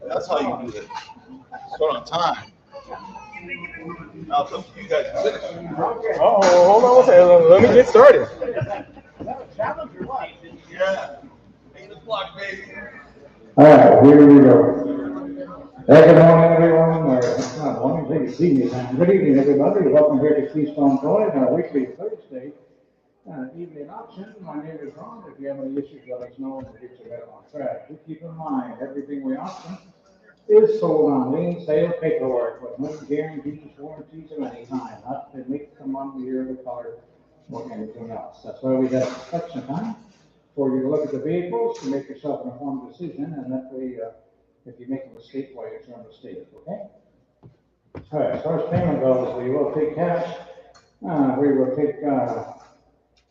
That's how you do it. Start on time. Now it's up to you guys to finish. Oh, hold on one second. Let me get started. Yeah. 8 o'clock, baby. All right, here we go. Good morning, everyone. Or it's not morning, I think it's evening time. Good evening, everybody. Welcome here to Keystone Towing, our weekly Thursday evening auction. My name is Ron. If you have any issues, let us know and we'll get you back on track. Just keep in mind, everything we auction is sold on lien sale paperwork with no guarantees, warranties of any kind, not to make the money or the color or anything else. That's why we have inspection time for you to look at the vehicles, to make yourself an informed decision, and that way, if you make a mistake, why it's your mistake, okay? All right, as far as payment goes, we will take cash, we will take,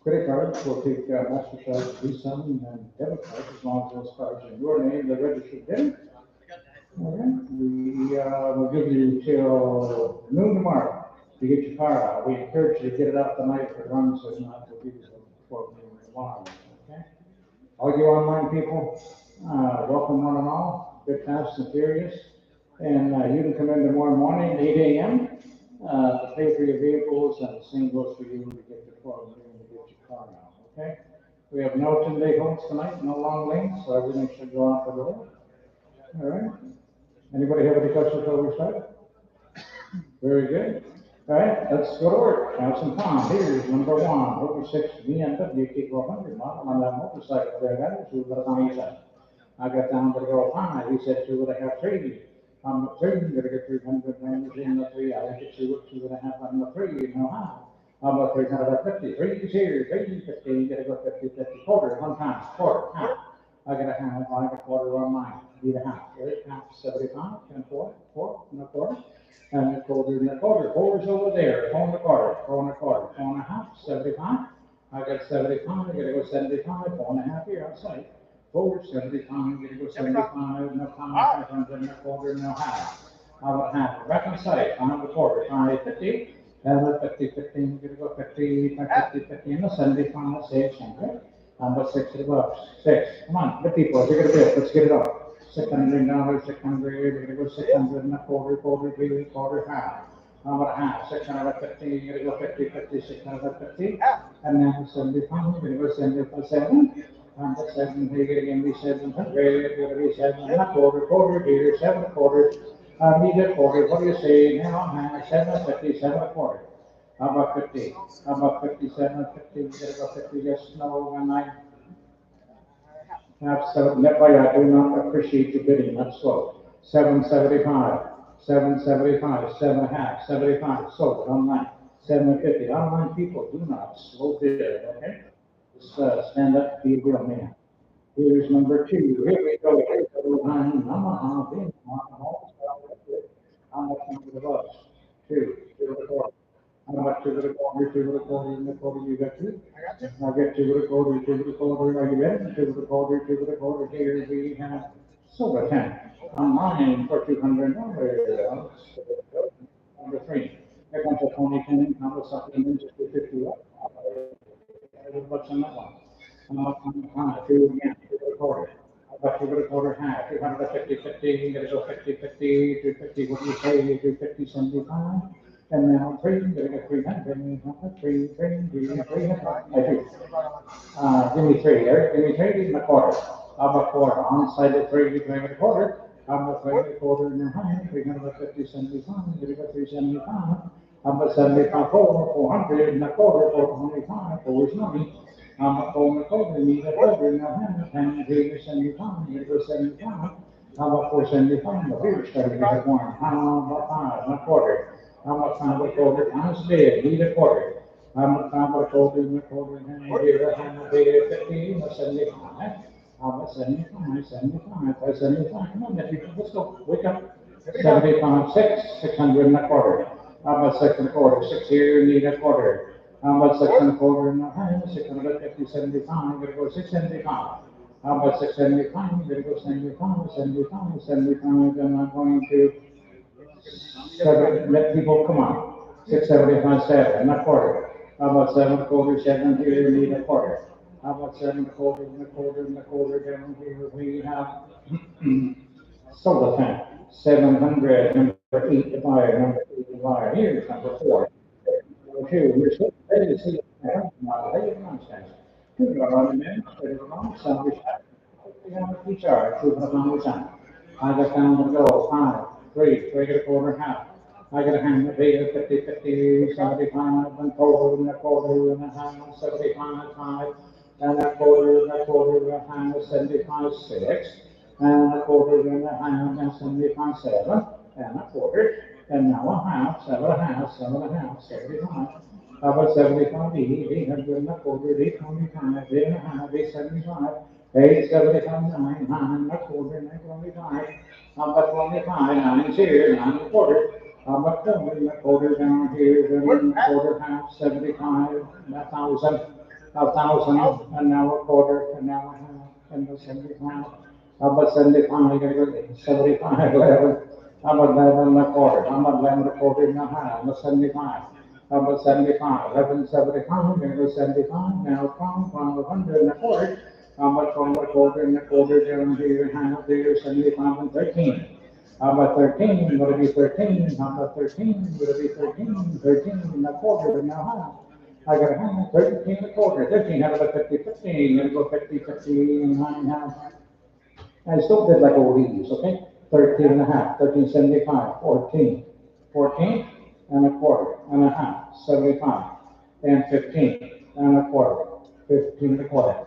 credit cards, we'll take, MasterCard, Visa, and debit cards, as long as those cards are in your name, they're registered debit. All right, we'll give you till noon tomorrow to get your car out. We encourage you to get it out tonight if it runs, if not, we'll give you before noon tomorrow, okay? All you online people, welcome one and all, good, fast, and furious. And you can come in tomorrow morning, 8 a.m., to pay for your vehicles, and the same goes for you to get your car, to get your car out, okay? We have no 10-day holds tonight, no long lanes, so everything should go out the door. All right? Anybody have any questions before we start? Very good. All right, let's go to work. Have some fun. Here's number one, over 6 BMW T400 model on that motorcycle there, guys. Who got on each side? I got down to go 5. He said 2.5 3. On the 3, I'm gonna get 300 members in the 3. I get 2.5 on the 3. No how? How about 350? 3 is here. 350. You gotta go 50, 50. Quarter, one time. Quarter, half. I got a half. I got a quarter on mine. Need a half. Right? Half 75. And 4, 4 and a quarter. And a quarter and a quarter. 4 is over there. 4 and a quarter. 4 and a quarter. 4 and a half. 75. I got 75. I gotta go 75. 4 and a half here outside. 4, 75. I'm gonna go 75. No time. 500 and a quarter. No half. How about half? Back on side. 5 and a quarter. 5, 50. And 50, 50. I'm gonna go 50, 50, 50. And 75. 600. About 6 to go. 6. Come on, good people. You're gonna do it. Let's get it up. $600, 600, we're gonna go 600 and a quarter, quarter, 3, quarter, half. How about half? 650, you're gonna go 50, 50, 650. And then 75, we're gonna go 75, 7. And the 7, you're gonna give me 700, you're gonna be 7 and a quarter, quarter, here, 7 quarters. Need a quarter, what do you say? Now, 750, 7 a quarter. How about 50? How about 57, 50, you're gonna go 50, yes, no, and I. So that's why I do not appreciate your bidding. That's slow. 775, 775, 7.5, 75. Sold online. 750. Online people do not slow bid. Okay. Just stand up, be a real man. Here's number 2. Here we go. Here's the little line. I'm looking for the bus. 2 to the 4. How much to the quarter, to the quarter, and the quarter you got 2? I got 2. I'll get 2 to the quarter, 2 to the quarter. Are you ready? 2 to the quarter, 2 to the quarter. Here we have silver tank online for $200. Number 3. Here comes a 2010 number something just for 50 up. What's on that one? 2 again, 2 to the quarter. About 2 to the quarter half. 250, 50. You gotta go 50, 50, 250. What do you say? 250, 75. And now 3, I'm gonna get 300, 3, 3, 300. I do. Give me 3 there. Give me 3 and a quarter. How about quarter? On side of 3, you bring a quarter. How about 3 and a quarter and a half? 350, 75. You're gonna go 375. How about 75, 400 and a quarter, 425. 4 is money. How about 4 and a quarter? You need a quarter and a half. And 375. You're gonna go 75. How about 475? The beer starting to get warm. How about 5 and a quarter? How much time a quarter? Times bid, need a quarter. How much time a quarter and a quarter? And here, and a bid 15, 75. How about 75, 75, 75? Come on, let's go. Wake up. 75, 6, 600 and a quarter. How about 6 and a quarter? 6 here, need a quarter. How about 6 and a quarter and a half? 650, 75. I'm gonna go 675. How about 675? I'm gonna go 75, 75, 75. And I'm going to. 7, let people come on. 675, 7 and a quarter. How about 7 quarter, 7 here, need a quarter. How about 7 quarter and a quarter and a quarter down here? We have solar tank. 700, number 8 to buy, number 8 to buy. Here's number 4. Number 2, we're so ready to see it. Not late nonsense. 2 are on the men, 3 are on some respect. We have a charge, 2 are on the time. I got down to go 5, 3, 3 and a quarter, half. I got a hand of 50, 50, 75, and quarter, and a quarter, and a half, 75, 5, and a quarter, and a quarter, and a half, 75, 6, and a quarter, and a half, and 75, 7, and a quarter, and now a half, 7 and a half, 7 and a half, 75. How about 75, 800 and a quarter, 825, 8 and a half, 875, 875, 9, 9 and a quarter, 925. How about 25, 9 is here, 9 and a quarter. How about 20 and a quarter down here, then a quarter, half, 75, 1,000, 1,000, and now a quarter, and now a half, and the 75. How about 75, you gotta go 75, 11. How about 11 and a quarter? How about 11 and a quarter and a half, and 75. How about 75, 11, 75, you're gonna go 75, now 100 and a quarter. How about 12 and a quarter and a quarter down here, half there, 75 and 13. How about 13? Would it be 13? How about 13? Would it be 13? 13 and a quarter and a half. I got a half, 13 and a quarter, 13, how about 50, 15? You're gonna go 50, 50 and 9 half. I still did like old ladies, okay? 13 and a half, 13.75, 14, 14 and a quarter and a half, 75, and 15 and a quarter, 15 and a quarter,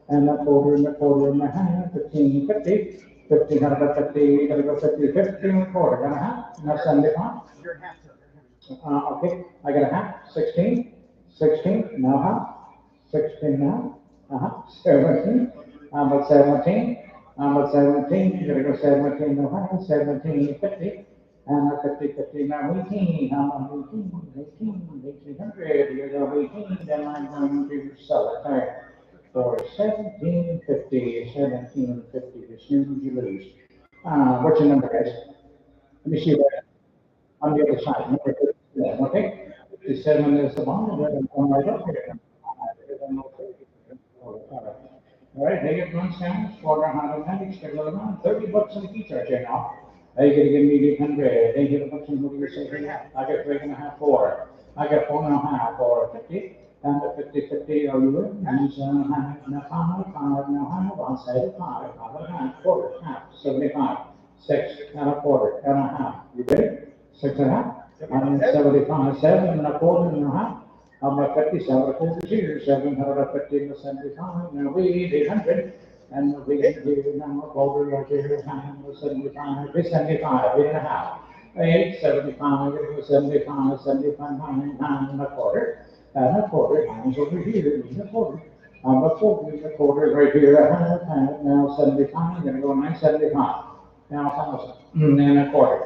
and a quarter and a quarter and a half, 15, 50, 15 out of 50, gotta go 50, 15 and a quarter and a half, now 75. Okay, I got a half, 16, 16, now half, 16 now, 17, how about 17, how about 17, you gotta go 17, no half, 17, 50, and a 50, 50, now 18, how about 18, 1800, you gotta go 18, then I'm going to sell it there for 1750, 1750, as soon as you lose. What's your number, guys? Let me see what, on the other side, number 57, okay? 57 is the one, and then one right up here. All right, they get one sandwich, $490, stick with them, $30 in the pizza chain off. They gonna give me 800, they get a bunch of, what do you say, I get 3.5, 4. I get 4.5, or 50, and the 50, 50, are you with me? And so, now 5, now 5, I'll say 5, 5.5, quarter, half, 75, 6 and a quarter, and a half. You ready? 6 and a half, and then 75, 7 and a quarter, and a half. How about 57 a quarter here, 750 to 75, now we 800, and we do now a quarter right here, 75, 75, 8 and a half. 8, 75, 75, 75, 9 and a quarter, and a quarter, hands over here, and a quarter. A quarter right here, a half, now 75, gonna go 975, now 1,000, and a quarter,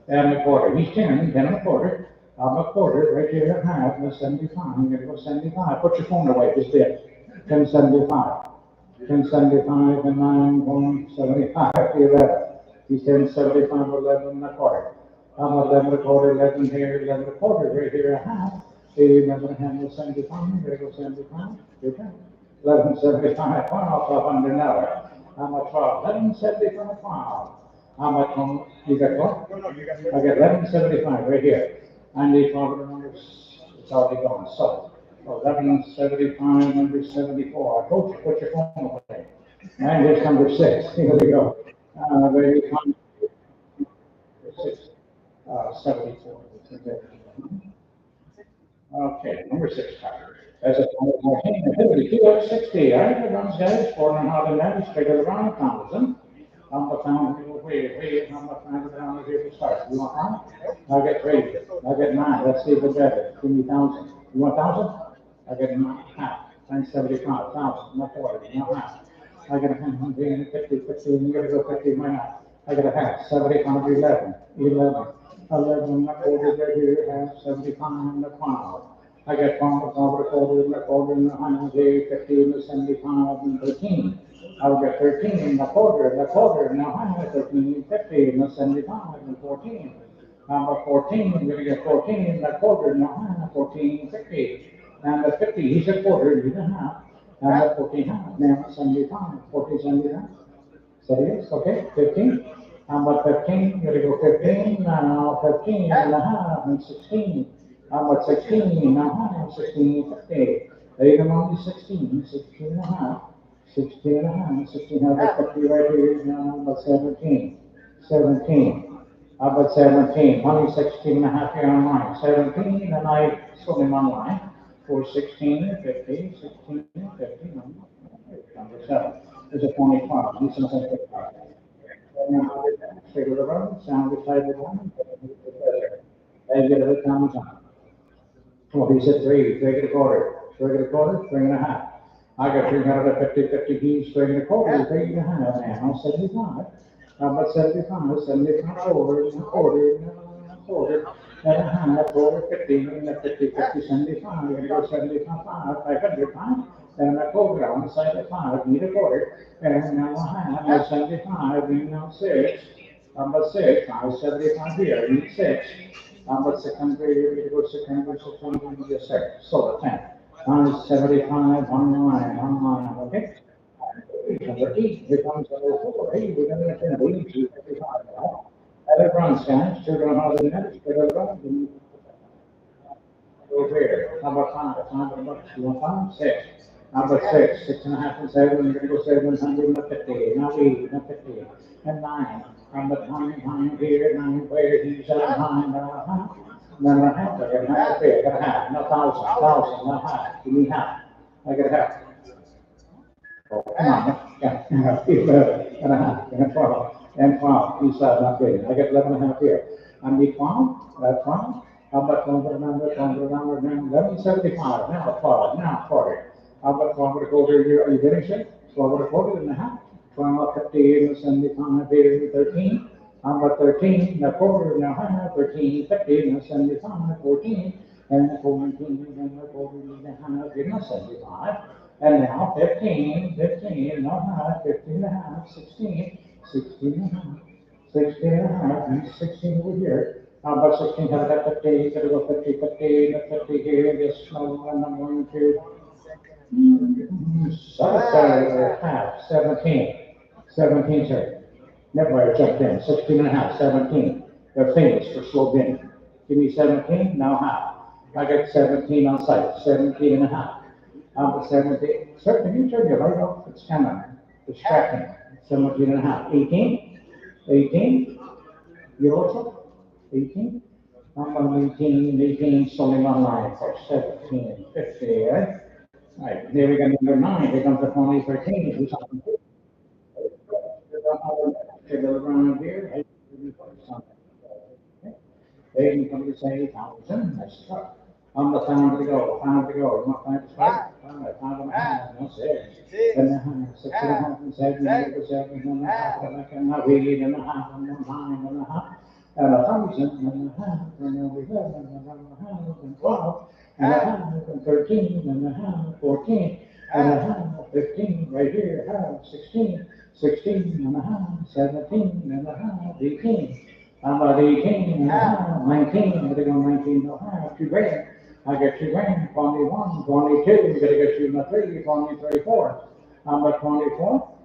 and a quarter, he's 10, 10 and a quarter. A quarter, right here, a half, and 75, I'm gonna go 75, put your phone away, just did, 1075, 1075, and 9.75, 11, he's 1075, 11 and a quarter, 11 and a quarter, 11 here, 11 and a quarter, right here, a half, 11 and a half, 75, I'm gonna go 75, good job, 1175, 1200 an hour, how much 12, 1175, 12, how much, you got what? I got 1175 right here. I need property numbers, it's already gone, so 1175, number 74. I told you, put your phone away. And here's number 6, here we go. Where you come, 6, 74. Okay, number 6, as a 60, all right, runs guys, 4.5 straight around 1,000. I'm the founder, wait, I'm the founder here to start. You want 1? I get 3, I get 9, let's see the better, 20,000. You want 1,000? I get 9, half, 975, 1,000, not 40, not half. I get a 100, 50, 50, you gotta go 50, why not? I get a half, 75, 11, 11, 11, not 40, right here, half, 75, and a 12. I get 12, over a quarter, and a quarter, and a 100, 50, and a 75, and 13. I'll get 13 and a quarter, now I have 13, 50, and a 75, and 14. I'm a 14, I'm gonna get 14 and a quarter, now I have 14, 50. And a 50, he's a quarter, he's a half. And a 14 half, now 75, 14, 75. So yes, okay, 15. I'm at 15, gonna go 15, now 15 and a half, and 16. I'm at 16, now I have 16, 50. They come on to 16, 16 and a half. 16 and a half, 16 and a half, 50 right here, now about 17, 17, about 17, only 16 and a half here online, 17, and I sold him online for 16, 50, 16, 50, number 7, there's a 25, this is a 55. Figure the road, sound the type of one, and get it down time. Well, he said 3, 3 a quarter, 3 a quarter, 3 and a half. I got 350, 50 keys, 3 and a quarter, 3 and a half now, 75. About 75, 75 quarters, and a quarter, and a quarter, and a half, quarter, 50, and a 50, 50, 75, you're gonna go 75, 500, and a quarter on the side of 5, need a quarter, and now a half, now 75, and now 6, about 6, now 75 here, need 6, about 600, you're gonna go 600, 600, yes sir, so 10. 75, online, okay? Number 8 becomes number 4. Hey, we're going to turn 8 to 55, right? Let it run, guys. Turn on all the minutes, let it run. Over here. How about 5? 5 bucks. You want 5? 6. How about 6? 6 and a half and 7. We're going to go 750. Now 8, now 50. And 9. I'm the time here, 9 where he's at 9.5. Then I have to get half a got a half, no thousand, not half, give me half. I got a half. Oh, come on, yeah, 11 and a half, and 12, and 12, each side not big. I get 11 and a half here. I need 12, that's 12. How about 12 remember, 11.75, now 12, now 40. How about 12 to go here, are you getting it? 12 to 40 and a half. 12, 15, 75, 13. How about 13, now quarter, now half, 13, 15, 75, 14, and 14, and 14, and a half, 75. And now 15, not half, 15 and a half, 16, 16 and a half, 16 and a half, and 16 over here. How about 16, have that 50, gotta go 50, 50, and 50 here, this small one, I'm going to, half, 17, 17, sir. Never mind, jumped in, 16 and a half, 17. They're famous for slow bending. Give me 17, now half. I got 17 on site, 17 and a half. 17. Sir, can you turn your light off? It's kind of distracting. 17 and a half. 18? 18? You also? 18? I'm on 18, solely online for 17, 50, right? Right, there we go, number 9, here comes the 20, 13. Who's on? Around here. They can come to say 1,000, that's tough. I'm the pound to go, pound to go. You want pound to start? Pound and a half, no 6. And a half, 6 and a half, and 7, and 7 and a half, and a 8 and a half, and 9 and a half, and 1,000 and a half, and 11 and a half, and 12 and a half, and 13 and a half, 14 and a half, 15, right here, half, 16, 16 and a half, 17 and a half, 18. I'm about 18 and a half, 19, I'm gonna go 19 and a half, 2 grand. I got 2 grand, 21, 22, I'm gonna get you my 3, 24. I'm about 24,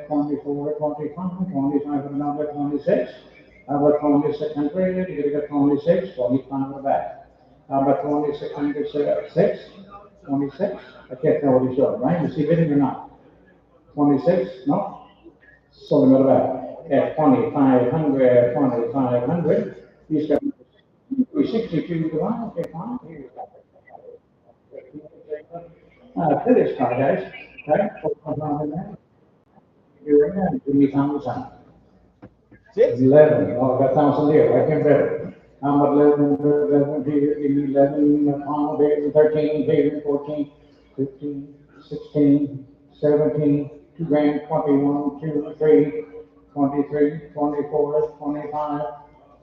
24, 25, 25 and another 26. I'm about 2600, you're gonna get 26, 25 on the back. I'm about 2606, 26. I can't tell what he's doing, right? You see bidding or not? 26, no? So the middle back. At 2,500, 2,500, he's got 62 to 1, okay, fine. Finish card, guys. Right? You're in there, give me 1,000. 11, oh, got 1,000 here, I can better. I'm at 11 here, give me 11, pound here, 13 here, 14, 15, 16, 17, 2 grand, 21, 2, 3, 23, 24, 25,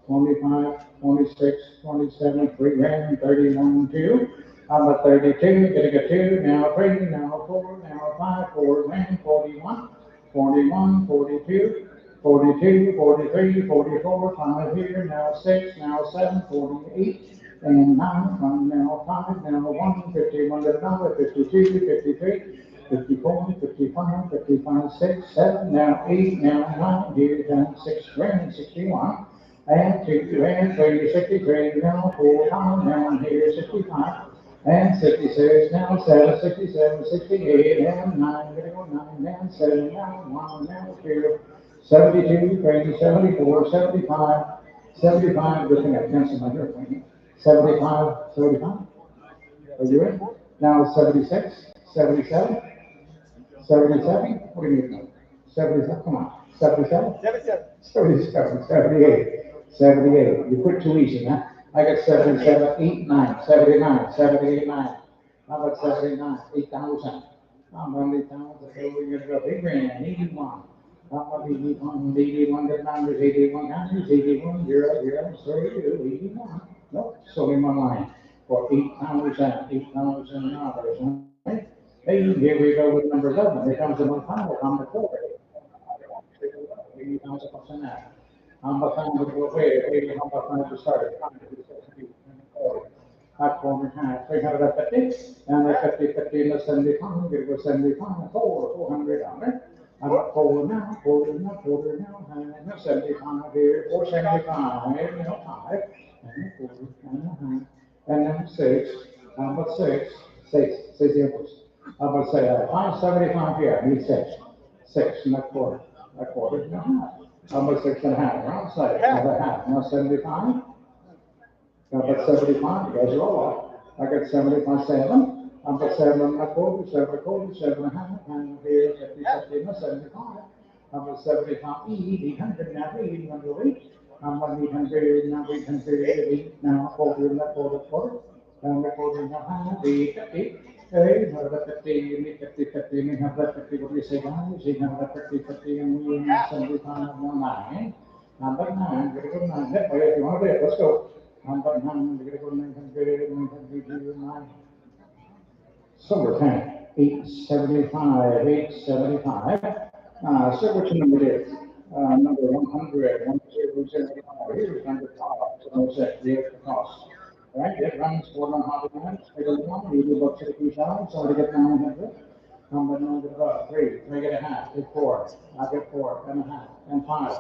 25, 26, 27, 3 grand, 31, 2. I'm at 32, getting a 2, now 3, now 4, now 5, 4 grand, 41, 41, 42, 42, 43, 44, 5 here, now 6, now 7, 48, and 9, 1, now 5, now 1, 51 to the number, 52, 53, 54, 55, 55, 6, 7, now 8, now 9, here, down 6 grand, 61, and 2 grand, 3, 63, now 4, 5, down here, 65, and 66, now 7, 67, 68, and 9, getting on 9, down 7, now 1, now 2, 72, 3, 74, 75, 75, good thing I canceled my airplane, 75, 75, are you in? Now 76, 77, 77, what do you mean? 77, come on, 77? 77, 78, 78, you quit too easy, huh? I got 77, 8, 9, 79, 78, 9. How about 79, 8,000? I'm on 8,000, okay, we're gonna go big grand, 81. How about 81, 81 to numbers, 81 numbers, 81, 0, 0, 32, 81. Nope, so in my mind, for 8,000, $8,000, right? Hey, here we go with number 11, here comes the one final, number 4. 80,000 that. I'm a fan of the way, I'm a fan of the start. Hot corner half, 350, and a 50, 50, less than the pound, it was 75, 400. I'm a quarter now, quarter now, quarter now, and 75 here, 475, and 5, and a quarter, and a half, and then 6, how about 6, 6 the inputs. How about say 575 here, I need 6, 6 and a quarter and a half. How about 6.5? Round side, another half. Now 75. How about 75? You guys are all off. I got 75, 7. How about 7.25, 7.25, 7.5. And here's 50, 50, no 75. How about 75? 800 now, 800. How about 800 now, 800, now, quarter, left, quarter. And the quarter now, half, 850. Hey, how about 50, 50, 50, we have that 50, what do you say, guys? You have that 50, 50, and we have 75, no 9. Number 9, very good 9. If you want to do it, let's go. Number 9, very good 900, silver tank, 875, 875. So which number it is? Number 100, 1005. Here's number 5, so set, the cost. All right, that runs 4.5 minutes. I don't want you to look to the key side, so to get 900. Number 3, 3.5, take 4. I get 4.5, and 5.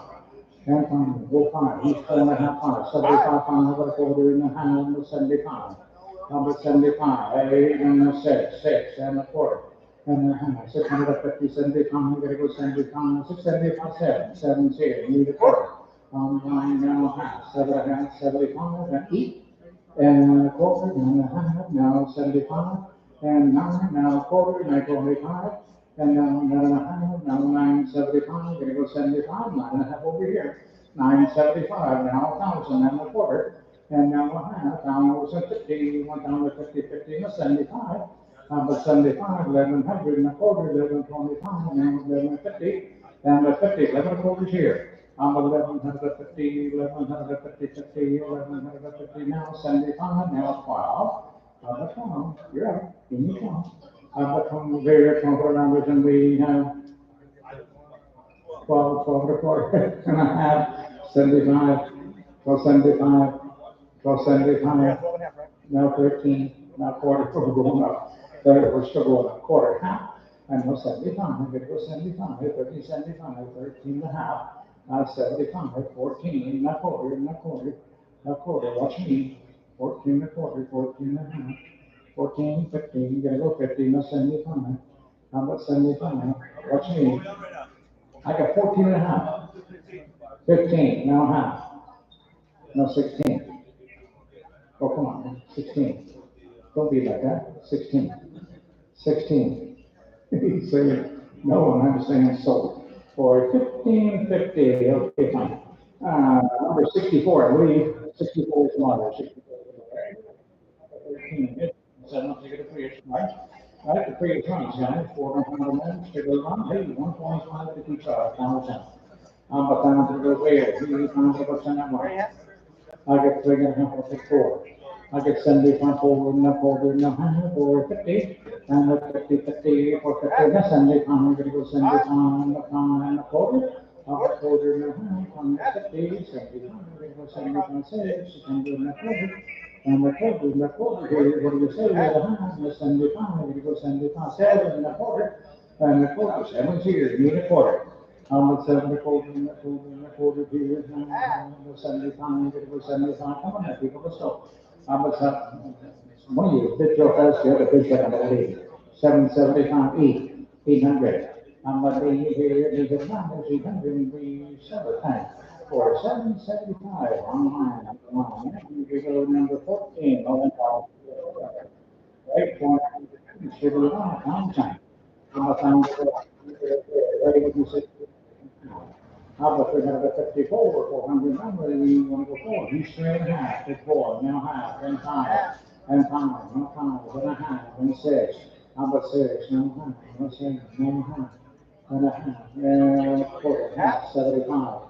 And 5, go 5. He's 4.5, 5. 75, 5, over 4.5, number 75. Number 75, 8, and 6, 6, and a quarter. And 650, 75, gotta go 75, 675, 7, 7, 0, need a quarter. 9, now half, 7.5, 75, and 8. And a quarter, and a half, now 75, and 9, now a quarter, now 25, and now 9.5, now 975, gonna go 75, 9.5 over here, 975, now 1,000, and a quarter, and now a half, 1,050, 1,050, 50, and 75, but 75, 1,100, and a quarter, 1,125, now 1,150, and a 50, 11 quarters here. 1,150, 1,150, 50, 1,150, now 75, now 12. 12, you're up, give me 12. From various number numbers, and we have 12, 12 to 4, and a half, 75, 1275, 1275, now 13, now quarter, we're going up. We're still going up, quarter, half, and now 75, I'm going to go 75, 13, 75, 13 and a half. 75, 14, not quarter, not quarter, not quarter, watch me, 14 and a quarter, 14 and a half, 14, 15, gonna go 15, no 75, how about 75, watch me, I got 14 and a half, 15, now half, no 16, oh come on, 16, don't be like that, 16, 16, he's saying, no, and I'm saying so. For 1550, okay, fine. Number 64, I believe. 64 is smaller. 64 is okay. 13, 7, take it to creation, right? Right, the creation runs, guys. 400 minutes to go on. Hey, 1.5 to each other, 1,000. But down to go where? He found the percent at one. I get 3.5, I'll take 4. I get 75 forward, enough forward, enough for 50, and 50, 50, for 50, that's 75, I'm going to go 75, and a quarter, a quarter, and a half, 50, 75, I'm going to go 75, 6, and do a quarter, and a quarter, here, what do you say, a half, 75, I'm going to go 75, 7, and a quarter, 7 here, need a quarter. 7 quarter, and a quarter here, and 75, I'm going to go 75, come on, people, let's go. One of you, bid your first, the other bid second, I believe. 775, 800. But the here, the numbers, 800, and we several times. For 775, online. We go number 14, right, for should be on time. How about 354, 400 number, we want to go 4. He's 3.5, take 4, now half, then 5, and 5, now 5, then a half, then 6. How about 6, now half, now 6, now half, then a half, and quarter, half, 75.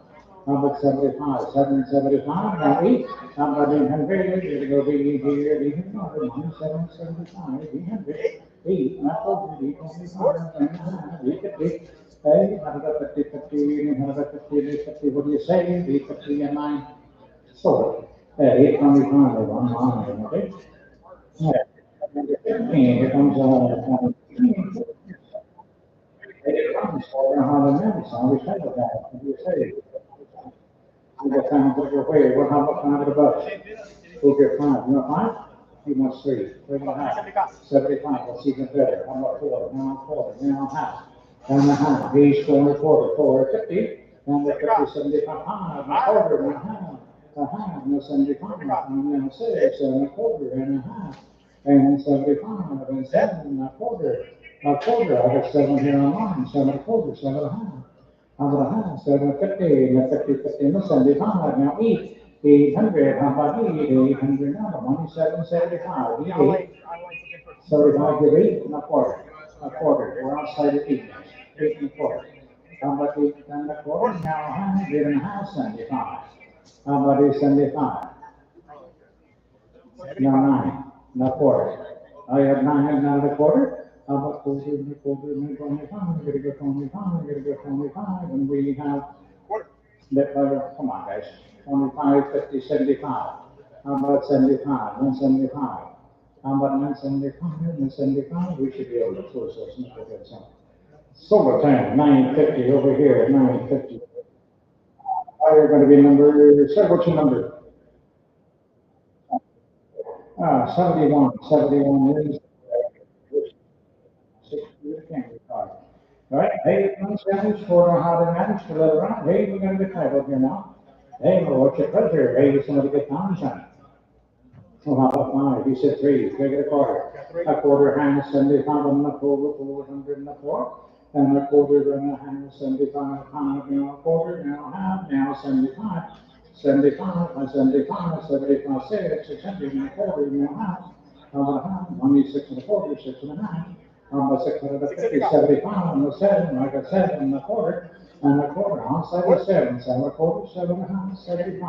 How about 75, 775, now 8. How about 800, here to go, here, 800, 775, 800, 8, not over, 825, and a half, 850. Hey, 150, 50, 150, 50, what do you say? 850 and 9. So, 825 is online, okay? Number 15, here comes 15. It comes 400 minutes, I always say that. What do you say? I got time to go away. What, how about 5 at a buck? We'll get 5. You want 5? He wants 3. 3.5. 75, that's even better. How about 4? Now 4, now half. And a half, he's 4 quarter, 450, and the 50, 75, and a quarter, and a half, and a 75, and a 6, and a quarter, and a half, and 75, and 7, and a quarter, I got 7 here on mine, 7 and a quarter, 7 and a half. How about a half, 750, and a 50, 50, and a 75, now 800, how about 800 now, 2775, 75, give 8 and a quarter, we're outside of 8 and a quarter. How about 8 and a quarter, now 100 and a half, 75, how about 875, now 9 and a quarter, I have 9 and a quarter. How about 40 and a quarter, and 25, I'm gonna go 25, and we have, come on guys, 25, 50, 75, how about 75, 175, how about 175, 175, we should be able to close those numbers. Silver time, 950 over here, 950. Are going to be number, sir, what's your number? 71 is. All right, hey, manage for how to manage to let around. Hey, we're going to get titled here now. Hey, well, what's your pleasure? Hey, we're going to get down son. So how about 5? You said 3. Take it a quarter hand, 75 and a quarter, 400 and a quarter, and a quarter and a hand, 75 pound, now a quarter, now a half, now 75, 75, 75, 75, 600 and a quarter, now a half, how about a half, 26 and a quarter, 6 and a half. 650, 75, and the 7, like I said, and a quarter, outside of 7, 7 a quarter, 7 and a half, 75.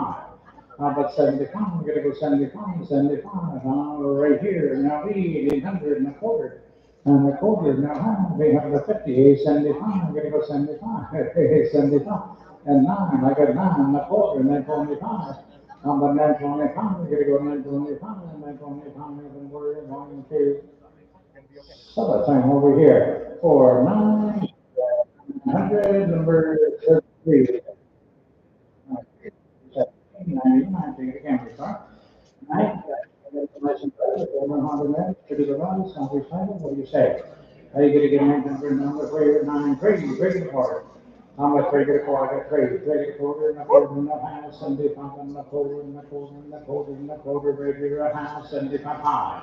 How about 75? I'm going to go 75, 75, right here, now 800 and a quarter, now half, 850, 75, I'm going to go 75, 75, and 9, I got 9 and a quarter, 925. How about 925? I'm going to go 925, and we're going to summertime over here for 900, number 33. 99, take it again, we start. 9, what do you say? How you going to get 900 number 3, 9, 3, 3 and a quarter. How much 3 get a quarter? I got 3 a quarter, and a quarter, and a half, 75, and a quarter, and a quarter, and a quarter, and a quarter, 3 a half, 75.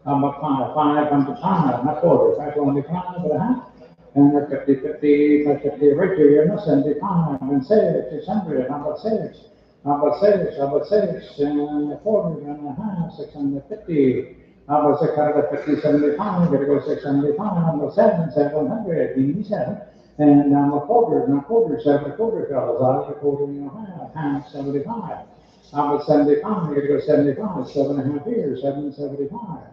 How about 5 and 5 and a quarter, 525 and a half, and a 50, 50, 50, right here, and a 75, and 600, how about 6? How about 6, and a quarter, and a half, 650, how about 650, 75, I'm gonna go 675, how about 700, 87, and a quarter, 7 a quarter, fellas, out of a quarter and a half, 75. How about 75, I'm gonna go 75, 7 and a half here, 775.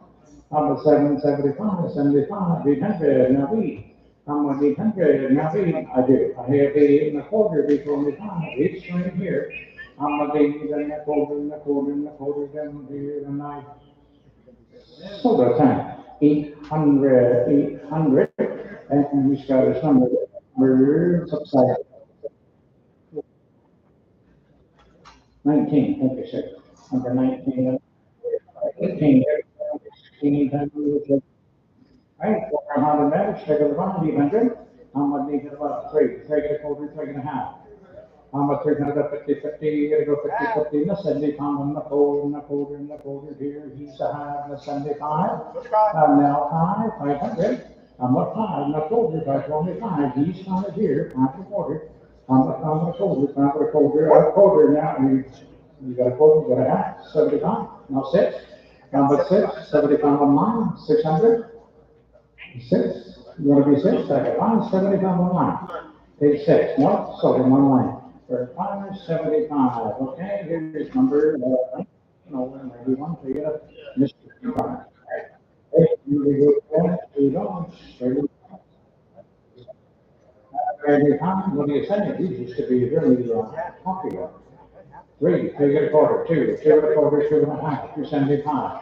How about 775, 75, 800, now 8. How about 800, now 8? I do. I have 8 and a quarter before me 5. 8 string here. How about 8 and a quarter, and a quarter, and a quarter down here, and 9. So the time. 800, 800. And we got this number. Words upside. 19, thank you, sir. Number 19. 18. Right, 400 minutes, take it around 800. How much need it about 3? Take it over, 3 and a half. How much 350, 50, you gotta go 50, 50, and a 75, and the quarter, and the quarter, and the quarter here. He's a half, and a 75. Now 500. How much 5, and a quarter, 525. He's started here, 5 and a quarter. How much 5 and a quarter, 5 and a quarter, now you got a quarter, you got a half, 75. Now 6. Number 6, 75 on line, 600. 6, you want to be 6, I got 575 on line. Page 6, no, so in one line. For 575, okay, here's number, maybe 1 to get a Mr. 5. Hey, you go 2 dogs, 35. What do you say? These used to be really popular. 3, 3 and a quarter, 2, 2 and a quarter, 2 and a half, 275.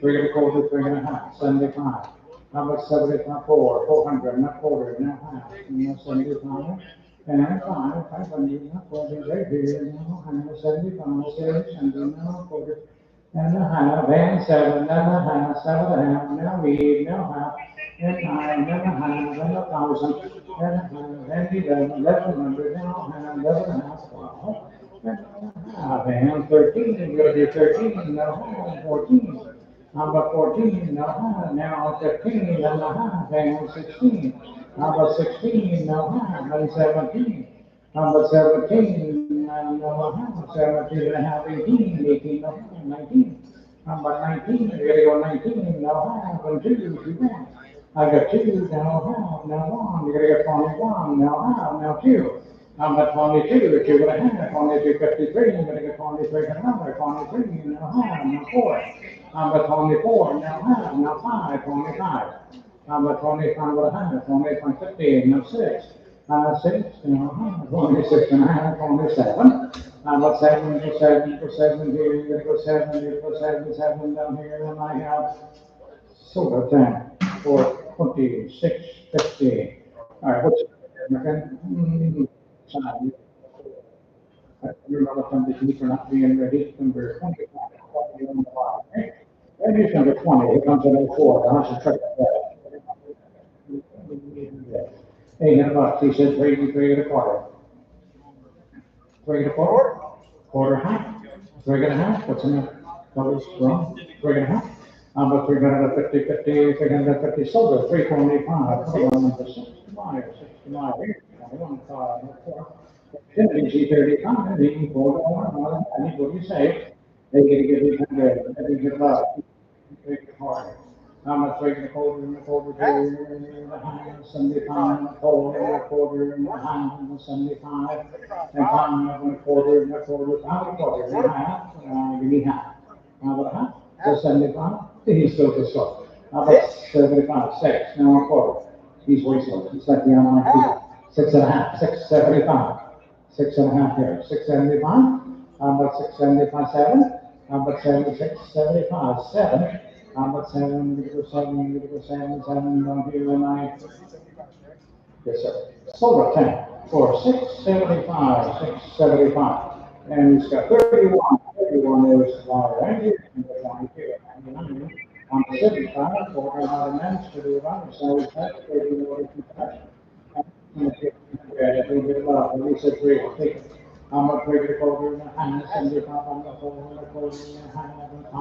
3 and a quarter, 3 and a half, 75. How about 75, 400, and a quarter, and a half, and 75, and 5, 500, and a quarter, right here, now, and 75, 600, and a quarter, and a half, and 7, and a half, 7 and a half, now 8, now half, and 9, and a half, and 1,000, 1100 now, and 11.5, 12. And 13, we're going to do 13, no, 14. How about 14? No, now 15, and 16. How about 16? No, and 17. How about 17? No, 17 and a half, 18, 18, no, 19. How about 19? We're gonna go 19, no, and 2 back. I got 2, now 1. You're gonna get 21, now 2. How about 22, 2 and a half, 22, 53, you're gonna get 23 and another, 23, now 4. How about 24, now 5, 25. How about 25 and a half, 25, 50, now 6. 6, 26 and a half, 27. How about 7, 7 here, you're gonna go 7, you're gonna go 7, 7 down here, and I have silver 10 for 26, 50. All right, what's my friend? I remember from the heat for not being ready, number 25, okay? And here's number 20, here comes another 4, I should check that. $800, he said, 3 and a quarter. 3 and a quarter? Quarter half? 3 and a half, what's in the colors wrong? 3 and a half? About 350, 50, 350 silver, 325, 65, 65, 21, 4. Infinity 35, equal to what do you say? They get to give you 100, every good luck. Take the heart. I'm a 3 and a quarter and a quarter, 75, and a quarter and a quarter and a half, and 75, and 5 and a quarter and a quarter, 5 and a quarter and a half, give me half. How about half? So 75, he's still too slow. How about 75, 6, now a quarter. He's way slow. He's like the online people. 6 and a half, 675. 6 and a half here. 675. How about 675, 7? How about 76, 75, 7? How about 7? We go 7, we go 7, 7 down here tonight. Yes, sir. Silver 10 for 675, 675. And it's got 31. 31 is right here. And 22, 99. On 75, for another man's to do around. So it's that 30 order to touch. A little bit of love, at least it's real. Take it. I'm a pretty quarter and a half, 75, I'm a quarter and a quarter and a half, and 5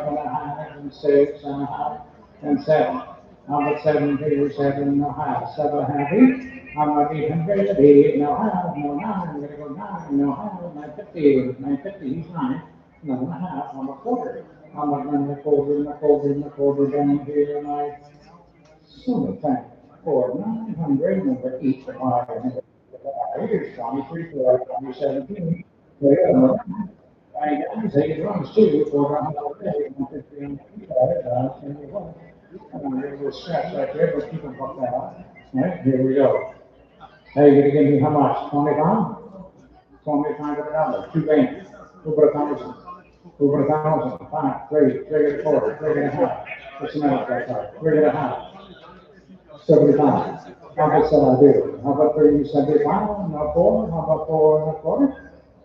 and a half, and 6 and a half, and 7. I'm a 7 here, 7 and a half, 7 and a half each. I'm a 800, 8 and a half, no 9, I'm gonna go 9, no half, 950, 950, he's 9, 9 and a half, I'm a quarter. I'm a 1 and a quarter and a quarter and a quarter down here, and I silver tank for 900 number each of my here's 23 for 2017. I say it runs too for 150 and a little scratch right there, but keep them buck that up. Right, here we go. Hey, you're gonna give me how much? 25? 25 of $1. 2 bands. Who put 1,000? Who put 1,000? 5, 3, 3 and a quarter, 3 and a half. What's the matter right there? 3 and a half. 75. How much shall I do? How about 375? No 4. How about 4 and a quarter?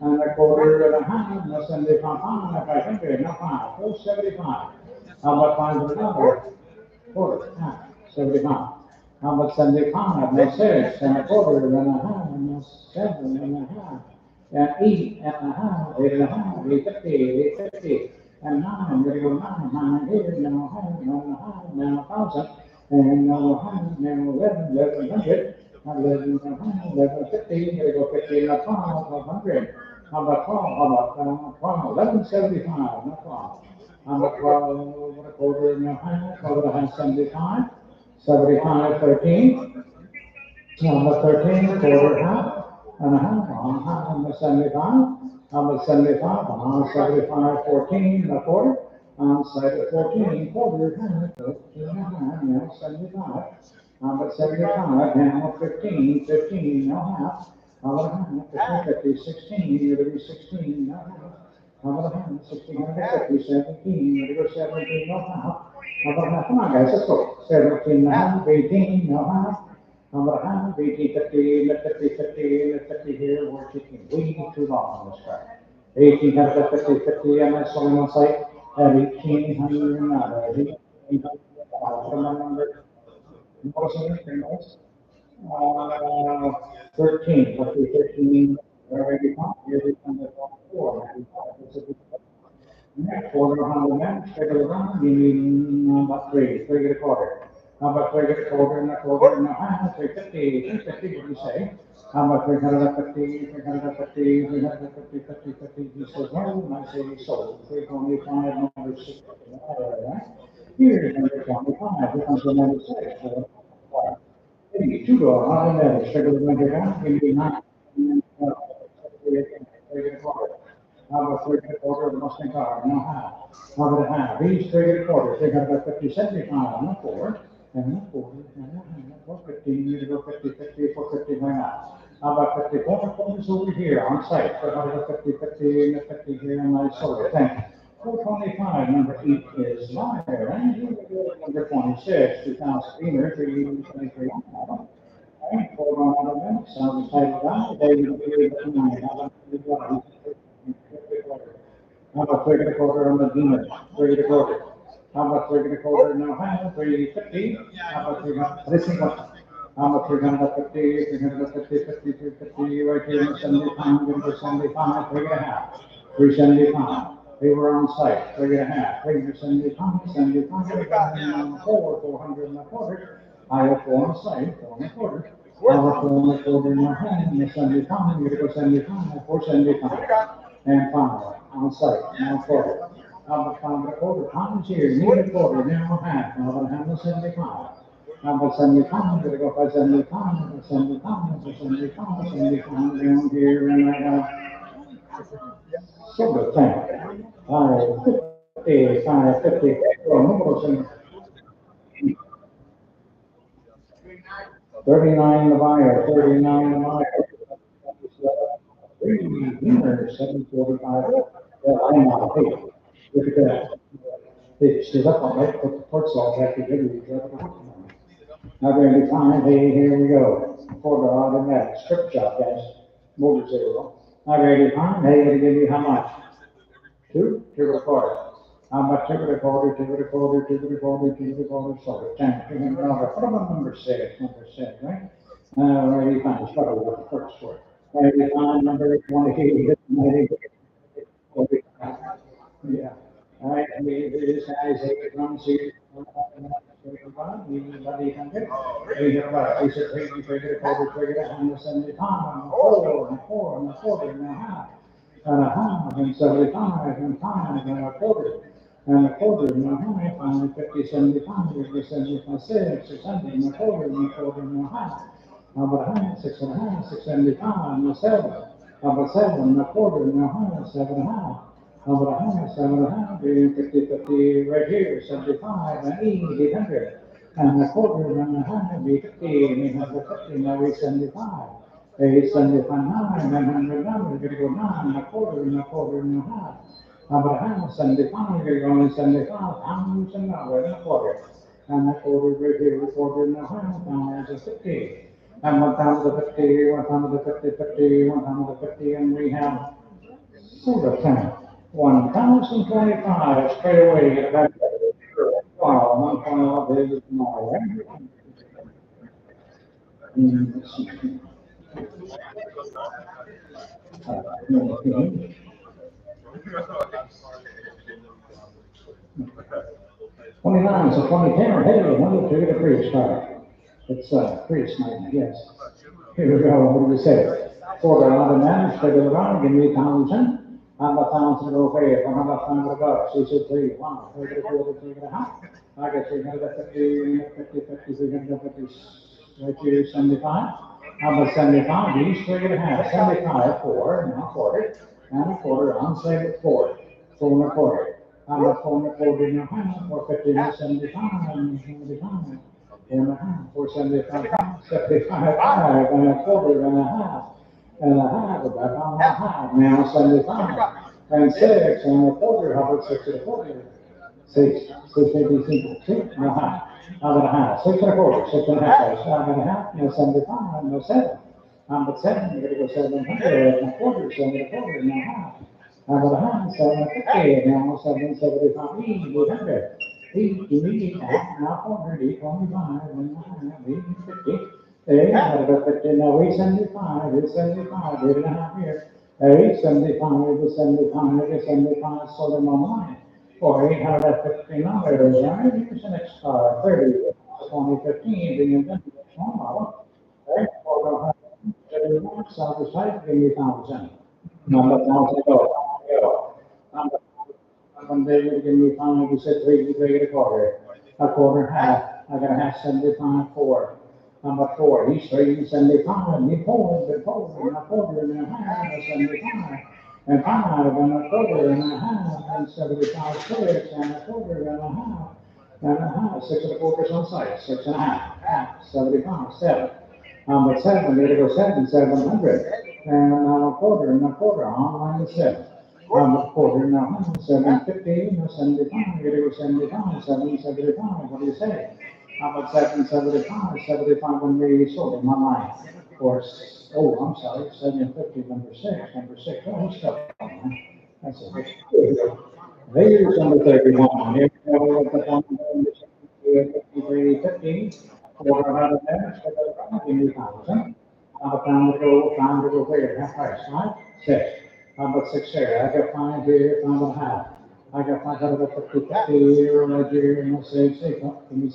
And a quarter and a half. No 75. 500. No 5. 475. How about 5 and another? Quarter. Half. 75. How about 75? No 6. And a quarter and a half. No 7 and a half. And 8 and a half. 8 and a half. 850. 850. And 9. I'm going to go 9. 9 here. Now 100. Now 100. Now 1,000. And now 100, now 11, 1100, 1150, you gotta go 50, and 12, 1200. How about 12? How about 12? 1175, not 12. How about 12, what a quarter and a half, 12 and a half, 75, 75, 13. How about 13, a quarter, half, and a half, how about 75? How about 75? 75, 14, and a quarter. Side of 14, quarter, half, 14 and a half, now 75. How about 75? Now 15, 15, now half. How about a half? 50, 16, you're going to be 16, now half. How about a half? 1650, 17, you're going to go 17, now half. How about half? Come on, guys, let's go. 17 and a half, 18, now half. How about a half? 18, 50, 50, 50, 50 here. We're taking way too long on this track. 1800, 50, 50, and that's only one site. At 1800, not 1800, number. What's anything else? 13, what is 13? Already come, here we come to 4. Next, quarter on the man, take it around, give me about 3 get a quarter. How about 3 get a quarter and a quarter and a half, 350, 350, what do you say? How about 350, 350, 350, 50, 50, he says, no, and I say, sold, 325, number 6, right? Here's number 25, here comes the number 6, two door, on the middle, sugar the winter down, give me 9, and then, 3 get a quarter. How about 3 get a quarter of the Mustang car, no half. How about a half? These 3 get a quarter, they got about 50, 75 on the 4, and the 40, and the 450, you to go 50, 50, 450 right now. How about 50, 450 over here on site, so how about 50, 50, and the 50 here on my solar, thank you. 425, number 8 is liar, and here we go, number 26, 2000 Beamer, 323 on that. Hold on a minute, sounds title down, David, how about 3 get a quarter on the Beamer, 3 get a quarter. How about 3 get a quarter now, 350, how about 350? How about 350, 350, 50, 350, right here, 75, 75, 3 and a half, 375. They were on site, 3 and a half, 375, 75, 400 and a quarter. I have 4 on site, 4 and a quarter. How about 4 and a quarter in your hand, and 75, you're going to go 75, 475, and 5 on site, now 4. How about 5 and a quarter? Pounds here, need a quarter, now half. How about half of 75? How about 75? I'm going to go by 75, 75, 75, 75 down here, and I have silver tank. 550, 550, numbers 39 the buyer, 39 the buyer. 745. Well, I'm not a pig. Look at that. They stood up on it, put the ports all back together. Now, we're going to find, hey, here we go. For the automatic strip job, guys. Motor zero. Now, ready to find, hey, going to give you how much? 2 to the quarter. How much 2 to the quarter, 2 to the quarter, 2 to the quarter, 2 to the quarter, so $10, $200. What about number 6, right? Ready to find, it's probably what the first for. Ready to find number 20, yeah. All right, and this guy's a run series. Anybody can get it. He said, take it, quarter, and the 75, and the 4, and the 4, and the quarter, and a half, and a half, and 75, and 5, and a quarter, and a quarter, and a half, and 50, 75, 75, 600, and a quarter, and a quarter, and a half. How about a half, 6 and a half, 675, and a 7. How about 7 and a quarter, and a half, 7 and a half. How about a half, 7 and a half, 50, 50, right here, 75, and 800. And a quarter, and a half, 50, and 850, now 875. 875, 900, we're going to go 9, and a quarter, and a quarter, and a half. How about a half, 75, we're going to go 75, pounds, and a quarter. And a quarter, right here, a quarter, and a half, pounds, 50. And 1 pound to the 50, 1 pound to the 50, 50, 1 pound to the 50, and we have soda tank. 1,025 straight away. Get back. Wow, 1.0 days tomorrow, right? $29, so 2010, hey, another 2 to Prius car. It's Prius night, yes. Here we go, what do we say? $4 automatic, straight around, give me 1,000. How about 1,000 okay? How about $500? He said, 3, wow, 3 quarter, 3 and a half. I got 350, 50, 50, 350, right here, 75. How about 75? These 3 and a half, 75, 4, now 40, and a quarter, on sale at 4, 4 and a quarter. How about 4 and a quarter and a half, 450, 75, and 75, 4 and a half, 475, 75, 5, and a quarter and a half. And a half, about a half, now 75, and 6, and a quarter, how about 6 and a quarter? 6, 6, and a half, how about a half, 6 and a quarter, 6 and a half, 7 and a half, no 75, no 7, how about 7, you're going to go 700, and a quarter, 7 and a quarter, and a half, how about a half, 750, now 775, 800, 8, now 400, 825, and a half, 850, Out of 50, now 875, 875, 8.5 here. 875, 875, sold them online. For $859, right? Here's an extra 30, 2015, being invented. Right? For South side, give me 1,000. Number 1,000 go. Number one day you give me five, you said three, you take it a quarter, half. I got a half 75, four. Number four, he's 375, he pulled, and a quarter and a half, and 75. And five, and a quarter and a half, and 75, six, and a quarter and a half. And a half, 6 1/4 on site, 6.5, 75, seven. Number seven, there go seven, 700. And a quarter online is seven. Quarter now, 750, no 75, there go 75, 775, what do you say? How about 775, 75 when we sold in my mind? Of course, oh, I'm sorry, 750, number six, oh, he's stuck on that. That's it. Here's number 31, here we go with the 53, 15, 400 there, so that's 20,000. Time to go where, half price, right? Six. How about six here? I got five here, 5.5. I got 550 here, right here, and let's say six, give me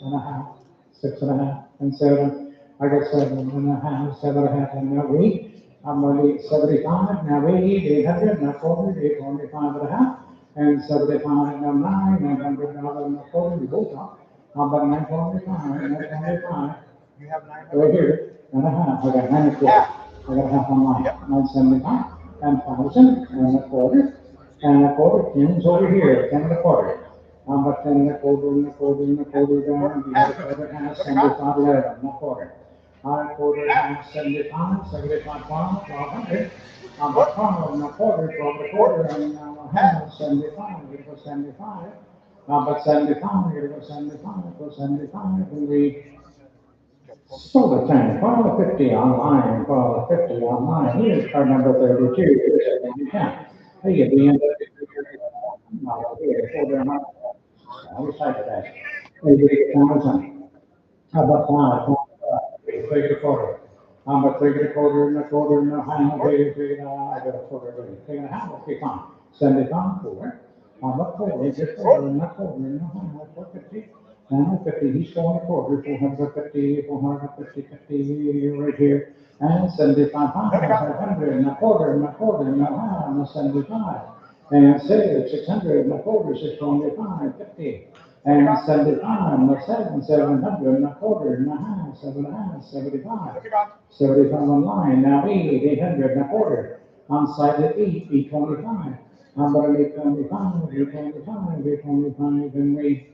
6.5, 6.5, and seven. I got 7.5, 7.5, and now we, I'm gonna need 75, now we need 800, now 40, 825.5, and 75, now 900, now 40, we both are. How about 925, 925? You have 900? Right here, and a half, I got 94. I got a half on mine, 975, and 1,000, and a quarter, 10's over here, 10 and a quarter. But 10 and a quarter, and a quarter, and a quarter down, you have a quarter, half, 75, 11, and a quarter. A quarter, half, 75, 75, 1,200. But 12 and a quarter, 12 and a quarter, and a half, 75, it was 75. But 75, it was 75, it was 75, and we sold the 10, call the 50 online, call the 50 online. Here's card number 32. Here's everything you can. Hey, you be in the here, folder number. I wish I could ask. Maybe you can how about five? Take a quarter. How about take a quarter and a quarter and a half? I got a quarter ready. Take a half, okay, fine. Send it on four. How about four? It's a quarter and a quarter and a half, 450. 950, he's going a quarter, 450, 450, 50, right here, and 75, 500, and a quarter, and a quarter, and a half, and a 75, and say 600, and a quarter, 625, 50, and 75, and a 700, and a quarter, and a half, 7.5, 75, 75 on line, now 800, and a quarter, on side at 825, I'm going to 825, 825, 825, and we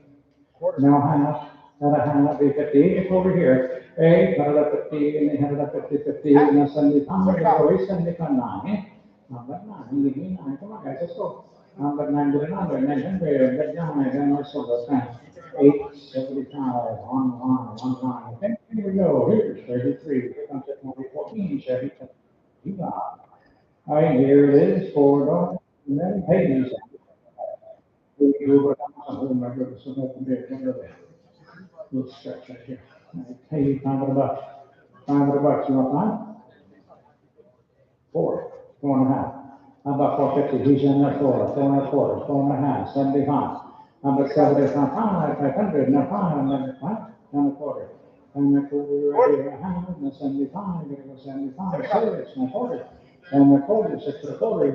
now half, and a half, 50, it's over here. 850, and 850, 50, and a 75, always 79. Number 9, give me 9, come on guys, let's go. Number 9 to the number, 900, get down, and let's go, that's 875, on line. Okay, here we go, here's 33, here comes the 2014 Chevy. You got it. All right, here it is, $4, and then pay these. Oh my goodness, I'm open there, come over there. Little stretch right here. Hey, $500. $500, you want mine? Four, 4.5. How about 450? He's in there for 4.25, 4.5, 75. How about 75? 500, now 5, and then 5, and a quarter. And a quarter right here, a half, and a 75, and a 75, 6, and a quarter. And a quarter, 6 and a quarter, a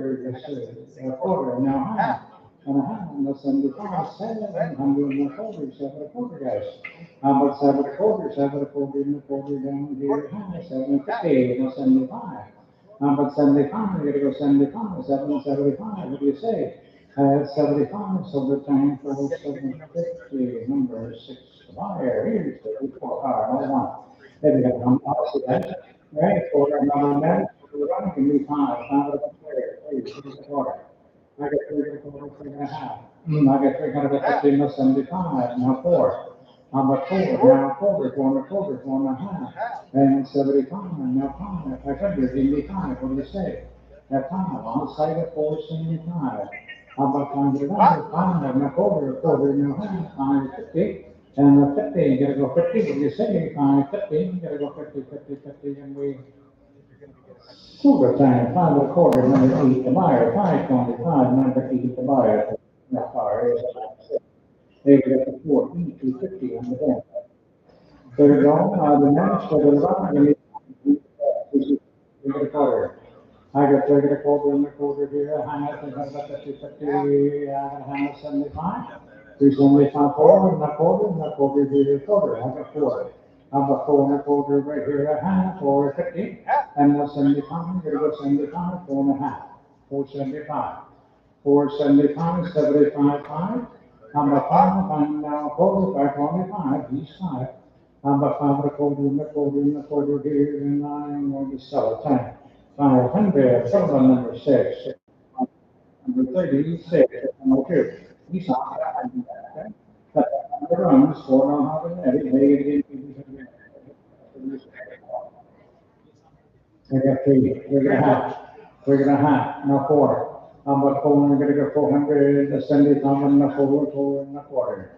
quarter, and now half. And a half, and a 75, 700, and a quarter, 7 and a quarter, guys. How about 7 and a quarter, 7 and a quarter, and a quarter down here, half, 750, and a 75. How about 75? You're gonna go 75, 775. What do you say? 75, so the time for 750, number 6 buyer. Here's 34 car, no one. There we go, one policy, guys. Right, for another man, we're running can be 5 of the player. Please, here's the quarter. I got 3.5. I got 350, no 75, now 4. I'm a quarter, now a quarter, 4.25, 4.5, and 75, now 5, 500, give me 5, what do you say? At 5, on the side of 475. How about 500, 5, now quarter, now half, 550, And 50, you gotta go 50, what do you say? 50, you gotta go 50, 50, 50, and we silver time, 5 1/4, number 8, the buyer, 525, number 8, the buyer. Not far, there we got the 4, 250 on the back. There we go, the next, the bottom, we got a quarter. I got 1/4 and a quarter here, high up, and got 50, 50, I got a high 75. 375, 4 and a quarter here, a quarter, I got 4. I got 4 and a quarter right here, a half, 450, and 75, here goes 75, 4 and a half, 475. 475, 75, 5. I'm a 5, and now quarter, 525, he's 5. I'm a 5 and a quarter here, and I'm going to sell it. 500, settlement number 6. Number 36, number 2. He's not that. But the runs, 4 on how to edit, I got 3, we're gonna have, no 4. I'm a 4, we're gonna go 400, the 70,000, the 4 and a quarter.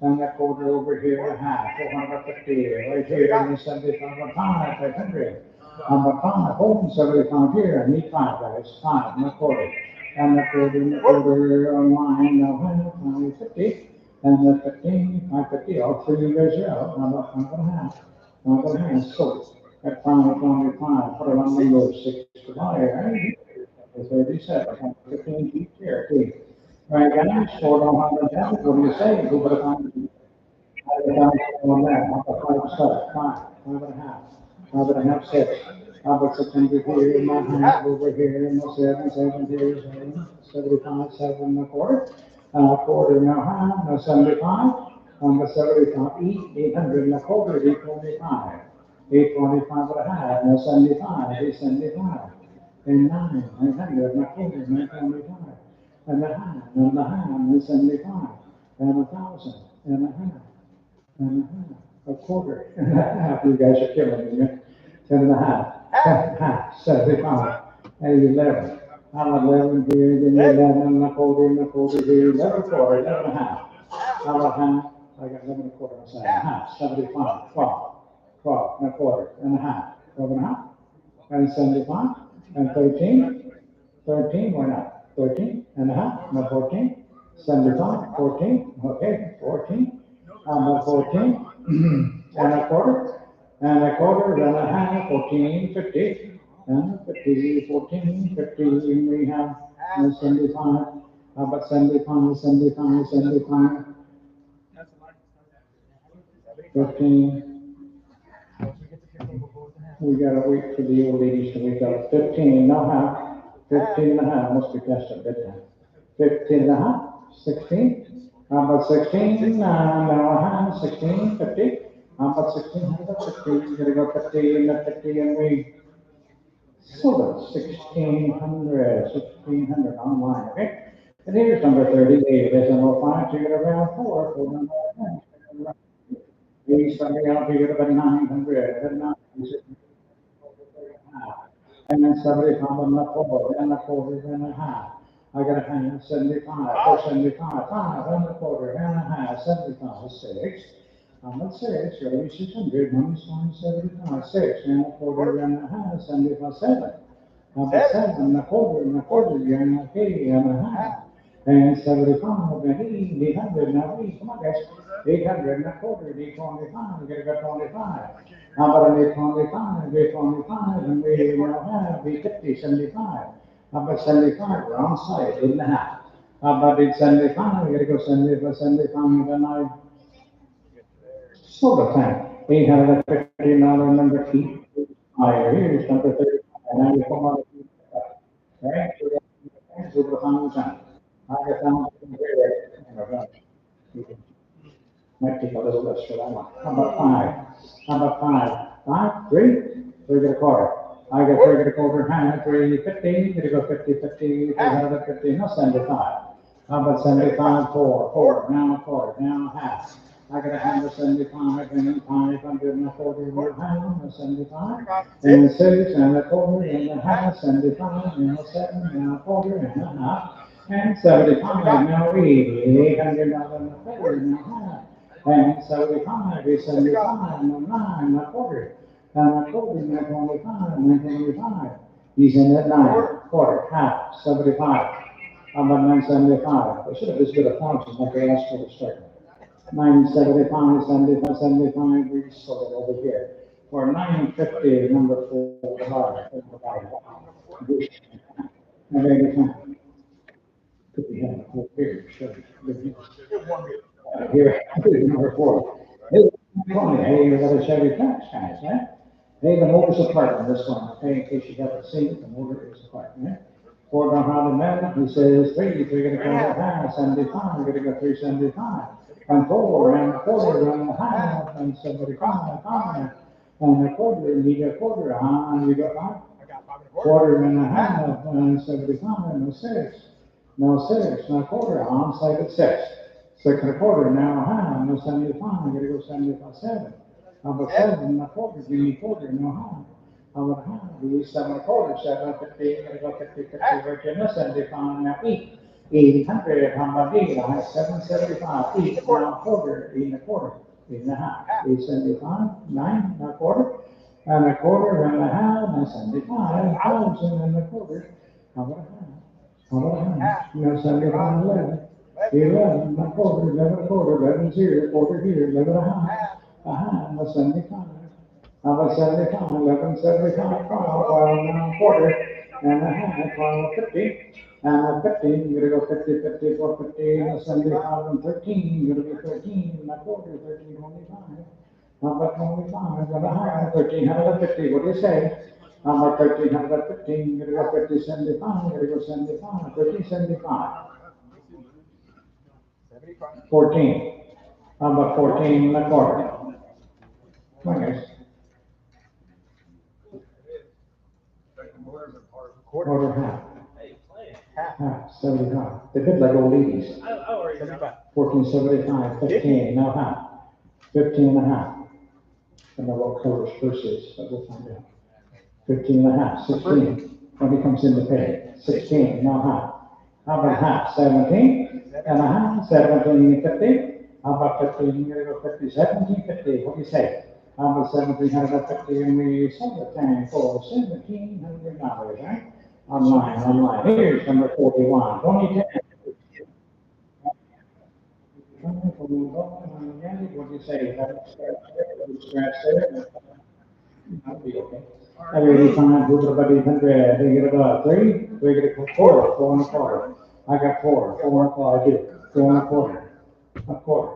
And a quarter over here, a half, 450, right here, and the 70,000, 500. I'm a 5, holding 75 here, I need 5, guys, 5 and a quarter. And a quarter online, now 550. And the 15, 550, all 3 years out, I'm a 5 and a half. 5 and a half, so. At 525, put it on number 6 to buy, right? 37, 15 feet here, too. Right, guys, 400 down, what do you say? Who would have found on that? How about 5 start, 5 and a half, 5 and a half, 6. How about 600 here, and my half over here, and the 7 here, 75, 7 and a quarter. Quarter, now half, now 75. On the 75, 800 and a quarter, 825. 825 and a half, now 75, 875. And 900, and a quarter, 925. And a half, and 75. And 1,000, and a half, and a half, a quarter, and a half. You guys are killing me. 10 and a half, 75, and 11. I'm 11 here, then 11 and a quarter here, 11 quarter, 11 and a half. I'm a half, I got 11 and a quarter, I'm half, 75, 12 and a quarter, and a half, 12 and a half, and 75, and 13, why not? 13 and a half, no 14, 75, 14, okay, 14, 14, and a quarter, and a half, 14, 50, and 50, 14, 50, we have 75, about 75, 75, 75, 15. We gotta wait for the old ladies to wake up. 15 and a half, 15 and a half, must be past a bedtime. 15 and a half, 16, about 16, now a half, 16, 50, about 16, 50, gonna go 50 and 50, and we sold it, 1600 online, okay? And here's number 38, there's number 5, so you're around 4, 4, we started out here about 900, and 900. And then somebody come on the 4, and a quarter, and a half. I got a hand 75, 475, 5 and a quarter, and a half, 75, 6. Let's say it's really 600, 175, 6 and a quarter, and a half, 75, 7. 7 and a quarter, and a 8 and a half. And 75, and 800, now 8, come on guys, 800 and a quarter, 825, we gotta go 25. How about an 825, 825, and we now have 850, 75. How about 75, we're on site, 8.5. How about 875, we gotta go 75, 75, and I sold the time. 850, now number 2. Here's number 30, and now you come out. Right? So the final time. I have found might take a little less for that one. How about 5? How about 5? 5, 3, 3 get a quarter. I got 3 get a quarter, hand, 3, 50, gonna go 50, 50, 350, no 75. How about 75, 4, now a quarter, now a half. I got a hand of 75, and 500 and a quarter, and a half, and 75, and 6, and a quarter, and a half, 75, and a 7, and a quarter, and a half, and 75, now 800 and a quarter, and a half. and 75, is 75, no 9, not quarter. And a quarter, 925, 925. He's in at 9, quarter, half, 75. How about 975? I should have just did 1,000 like I asked for to start. 975, 75, 75, we sold it over here. For 950, number 4, and then could be having a full beer, sure. Here, number 4. Hey, you got a Chevy Trax, guys, right? Hey, the motor's apart on this one, okay, in case you haven't seen it, the motor is apart, right? Ford on Honda Man, he says, 3, 3 gonna go high, 75, we're gonna go 375. And 4, and a quarter, and a half, and 75, 5, and a quarter, and you get a quarter, and you got 5. Quarter and a half, and 75, no 6. No 6, no quarter, on side at 6. 6 and a quarter, now a half, no 75, I'm gonna go 75, 7. How about 7 and a quarter, give me a quarter, no half. How about a half, we 7 and a quarter, 7, 50, I'm gonna go 50, 50, right there, no 75, now 8. 800, how about 8, I have 775, 8, now a quarter, 8 and a quarter, 8 and a half, 875, 9 and a quarter, and a quarter and a half, and 75, 1,000 and a quarter. How about a half? How about a half? No, 75, 11. 11, a quarter, 11 a quarter, 11's here, quarter here, 11 a half, no 75. How about 75, 11, 75, 12, now a quarter, and a half, 12, 50. And 50, you're gonna go 50, 50, 4, 50, 75, and 13, you're gonna be 13, and a quarter, 13, 25. How about 25, and a half, 1350, what do you say? How about 1315, you're gonna go 50, 75, you're gonna go 75, 1375. 14. How about 14 and a quarter? Come on, guys. Quarter, half. Half, 75. They bid like old ladies. 1475, 15, now half. 15 and a half. I don't know what color first is, but we'll find out. 15 and a half, 16. When he comes in to pay. 16, now half. How about half? 17 and a half, 1750. How about 15? You're gonna go 50, 1750. What do you say? How about 1750? And we sold the tank for $1,700, right? Online. Here's number 41. 2010. What do you say? Scratch there. That'll be okay. 85, who's about 800? They get about 3, they get a 4 and a quarter. I got 4 and a quarter, I do. 4 and a quarter. A quarter.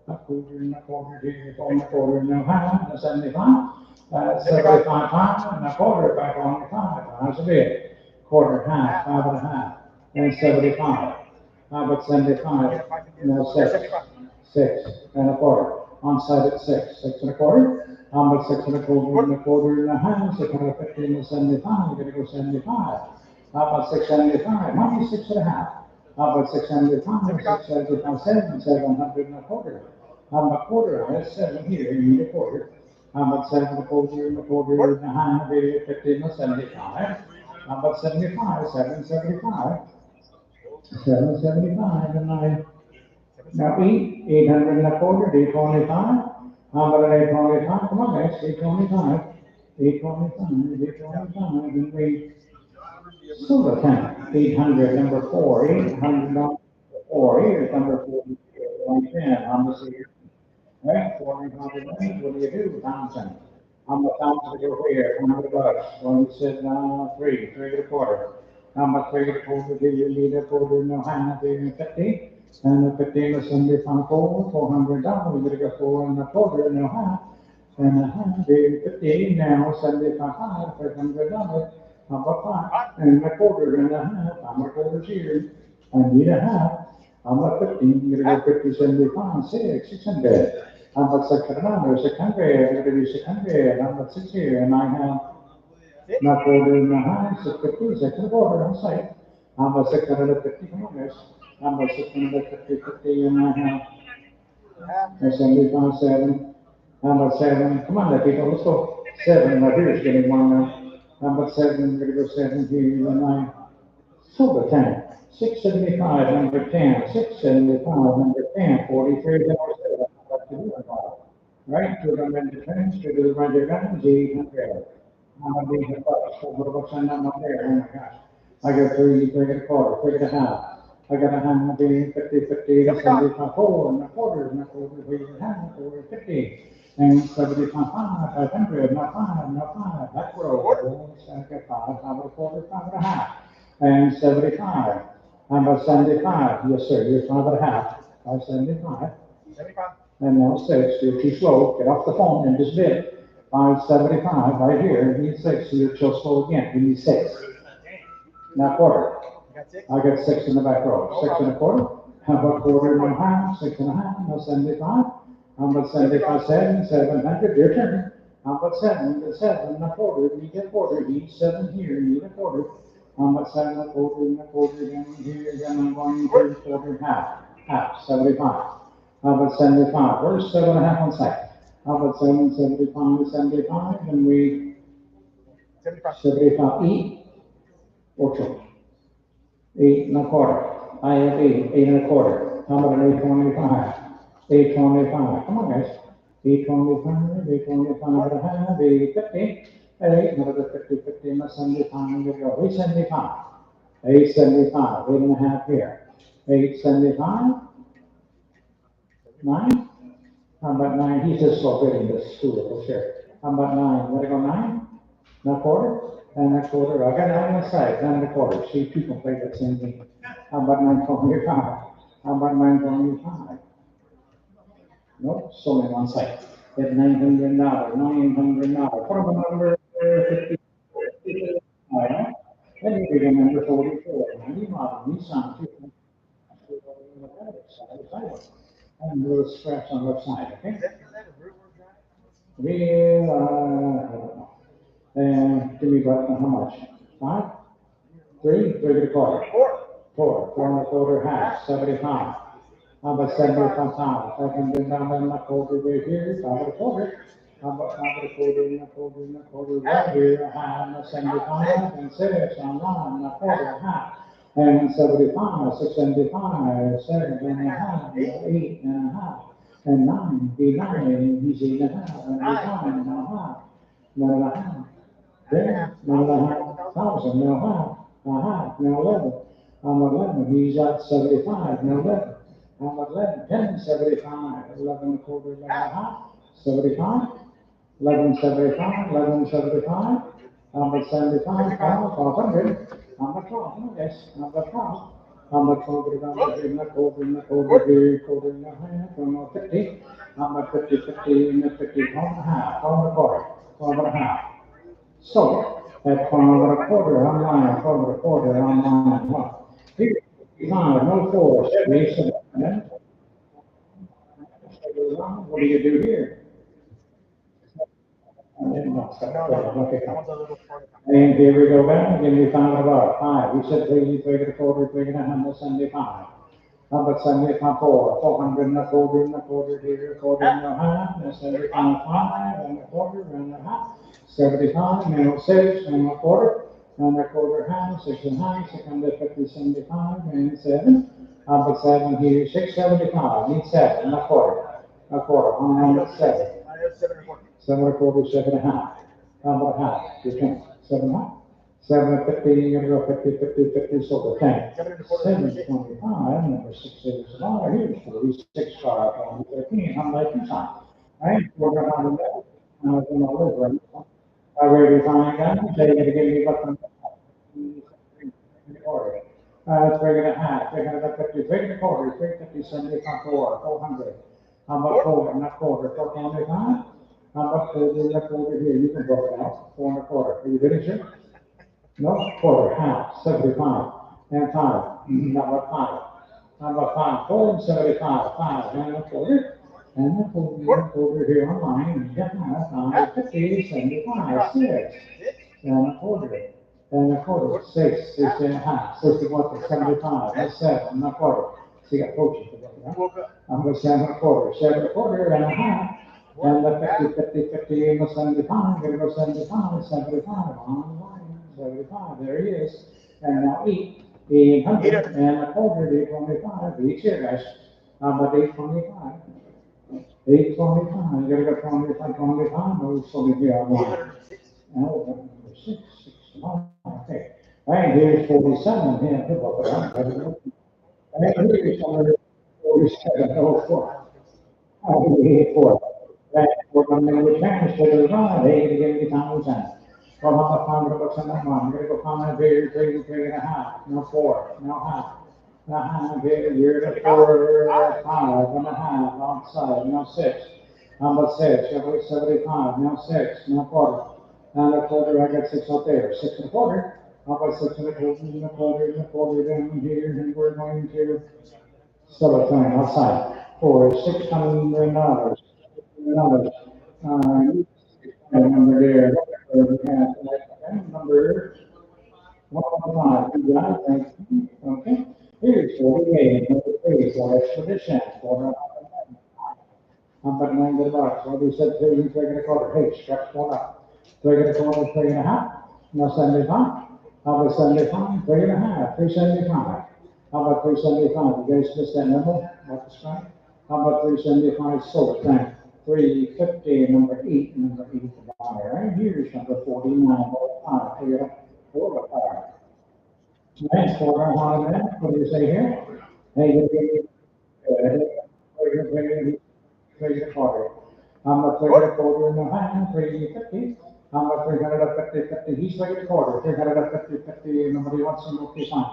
A quarter and a quarter, 4 and a quarter, no half, 75. 75 pounds and a quarter, 525. How's the bid? Quarter, half, 5 and a half, and 75. How about 75? No, 6. 6 and a quarter. On side at 6. 6 and a quarter. How about 6 and a quarter and a half? 650 and 75. You're gonna go 75. How about 675? How many 6 and a half? How about 675? 675, 700 and a quarter. How about quarter? I have 7 here. You need a quarter. How about 7 and a quarter and a half? 50 and 75. How about 75? 775. 775 and 9. Now 800 and a quarter, 825. How about 825? Come on, guys, 825. 825, and we sold the tank. 800, number 4, 800, number 4. Here's number 4, 110. I'm the secret. Right? 400, what do you do? 1,000. How much 1,000 to go here? $100. Well, we said 3 and a quarter. How much 3 and a quarter do you need a quarter? No, how 50? And the 15 is 75, $400. We're gonna go 4 and a quarter, no half. And a half, 50, now 75, $500. How about 5? And a quarter and a half. How much quarters here? I need a half. How about 15? You're gonna go 50, 75, 600. How about 600? 600. You're gonna do 600. How about 6 here? And I have not quarter and a half, 650, 6 and a quarter on site. How about 650? Come on, guys. How about 650, 50, and I have 75, 7. How about 7? Come on, people, let's go. 7, right here is getting 1 now. How about 7? We're gonna go 7 here, and I sold the tank. 675, number 10. 675, number 10. 43, number 7. Right, to the maintenance, to the budget guns, 800. I'm gonna be the first, so what about sending them up there? Oh my gosh. I got three and a quarter, three and a half. I got a half, being 50, 50, 75, four, and a quarter, three and a half, 50. And 75, 500, not five, not five, back row. I got five, I'm a quarter, five and a half. And 75. I'm about 75, yes, sir, you're five and a half. 575. 75. And now six, you're too slow, get off the phone and just bid. 575, right here, you need six, so you're too slow again, you need six. Now quarter, You got 6? I got six in the back row, six and a quarter. How about quarter and a half, six and a half, no 75. How about 75, 700, your turn. How about seven and a quarter, you need a quarter, you need seven here, you need a quarter. How about seven and a quarter, down here, then I'm going to quarter, half, 75. How about 75? Where's 7.5 on site? How about 75, and we 75 eat or choke? 8 and a quarter. I have 8 and a quarter. How about an 825? 825. Come on, guys. 825, 825 and a half, 850. 8, another 50, 50, and a 75, and we go. 875. 875, 8 and a half here. 875. 9? How about 9? He's just so good in this school for sure. How about 9? Want to go 9? Not quarter? And a quarter. I got 9 on the side, 9 and a quarter. See, two can play that same game. How about 925? How about 925? Nope, it's only one side. At $900, $900. Put up a number 50. Then you get a number 44. 90 model Nissan. And a little scratch on the left side, okay? Well, I don't know. And give me about how much? 5? 3? 3 and a quarter. 4 and a quarter, half, 75. How about 75 pounds? $500 and a quarter right here, 5 and a quarter. How about 5 and a quarter and a quarter and a quarter right here, a half, and a 75, and 6 on 1 and a quarter, a half. And 75, 675, 7 and a half, 8 and a half, and 9, be 9, he's 8 and a half, and 9 and a half, 9 and a half. Then, 9 and a half thousand, now half, now 11. I'm 11, he's at 75, now 11. I'm 11, 10, 75, 11 and a quarter, 11 and a half, 75, 11, 75, 11, 75. I'm at 75, 500. I'm at 12, yes, I'm at 12. I'm at 12, and a quarter, and a quarter, here, quarter and a half, and a 50. I'm at 50, 50, and a 50, 12 and a half, 12 and a quarter, 12 and a half. So, at 12 and a quarter, I'm lying, 12 and a quarter, I'm lying, what? Here, 5, no 4, 7, what do you do here? Okay. And here we go back, again, we found about 5. We said 3 and a quarter, 3 and a half, 75. How about 75, 400 and a quarter, here, a quarter and a half, and 75, 5 and a quarter, and a half. 75, and 6 and a quarter, half, 6 and a half, 650, 75, and 7. How about 7 here, 675, need 7 and a quarter, on 7. 7 and a quarter, 7 and a half. How about half? Your turn. 7 and a half. 7 and 50, you're gonna go 50, 50, 50, so the 10. 725, number 6 is here's 46, 13, I'm like, you sign. Right? We're gonna have a now it's gonna live, right? I already found that, so you're gonna give me what the quarter. 3 and a half, 350, 3 and a quarter, 350, 75, 400. How about 4 and a quarter, 425? How about 4 and a quarter here? You can book that, 4 and a quarter. Are you ready, sir? No, quarter, half, 75, and 5, not about 5. How about 5, 4 and 75, 5, and a quarter, and a quarter here online, and 5, 50, 75, 6, and a quarter, 6, 6 and a half, 61, 75, and 7, and a quarter. So you got coaches to go, right? I'm going to 7 and a quarter, 7 and a quarter, and a half. And the 50, 50, 50, and the 75, gonna go 75, 75, on the line, 75, there he is. And now 800, and a quarter, 825, each here, guys. How about 825? 825, you gotta go 25, 25, no, so we here, number 6, okay. Right, here's 47, here, pick up it up. Right, here's number 47, oh, 4. Oh, we for that we're going to return to the run, they give me time to well, how about 5 $1? I'm gonna go find a very, 3.5, no 4, no half. You're the 4, 5.5, outside, no 6. How about 6? You have 75, no 6, no quarter. And a quarter, I got 6 up there, 6 and a quarter. How about 6 and a quarter, and a quarter, and a quarter down here, and we're going to sell it outside for $600. Number there, number 115, you got it, thank you. Okay. Here's 48, number 3, for expedition, for how about $90? Well, we said 3 and a quarter. Hey, stretch one up. 3 and a quarter, 3.5. No 75. How about 75? 3.5, 375. How about 375? You guys missed that number? What the strike? How about 375 sold tank? 350, number 8, the buyer. Right here's number 49, 5. Figure it up. 4 Nice, 4 on that. What do you say here? Hey, trade a quarter. I'm a trade a quarter in the hand, 350. I'm a 350, he's trade a quarter, 350, nobody wants him, okay, fine.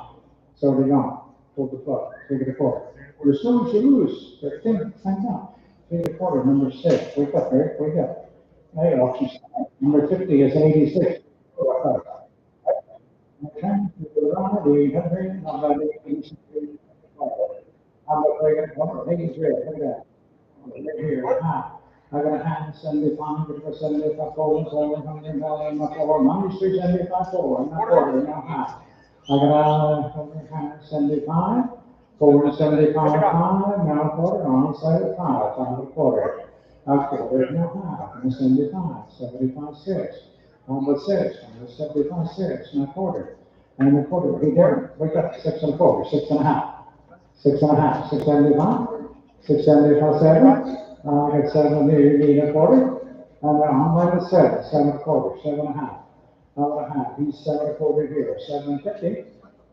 So they don't, pull the plug, trade a quarter. Well, as soon as you lose, the thing, find out. Trade a quarter, number 6, wake up, Eric, wake up. Hey, auction, number 50 is 86. Okay, the 800, how about 86? How about 83, look at that. Here, I got a hand 75, because 75 forward, so $100 forward, money street 75 forward, not quarter, not half. I got a hand 75, forward 75, 5, now quarter, on side of 5, 5 and a quarter. A quarter, now half, and 75, 75, 6. On the 6, on the 75, 6, and a quarter. And a quarter, hey there, wake up, 6 and a quarter, 6.5. 6.5, 675, 675, 7. I got 7 here, 8 and a quarter. And I'm right at 7, 7 and a quarter, 7.5. 7.5, he's 7 and a quarter here, 750.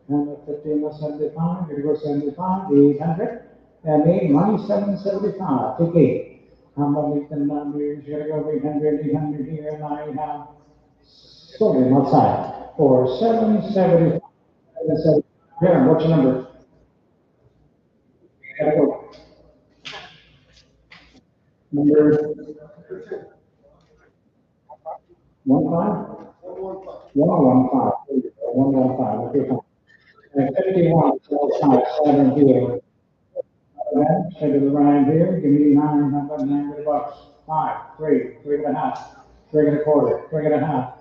And the 50 and the 75, here go 75, 800. And 8, money 775, take 8. I'm gonna make the numbers, here go 800, 800 here, and I have sold him outside for 775. Here, what's your number? Gotta go. Number 15? 115. 115. Okay, fine. And 51, so 7 here. That, say to the right here, give me 900 bucks. 5, 3, 3.5, 3 and a quarter, 3.5.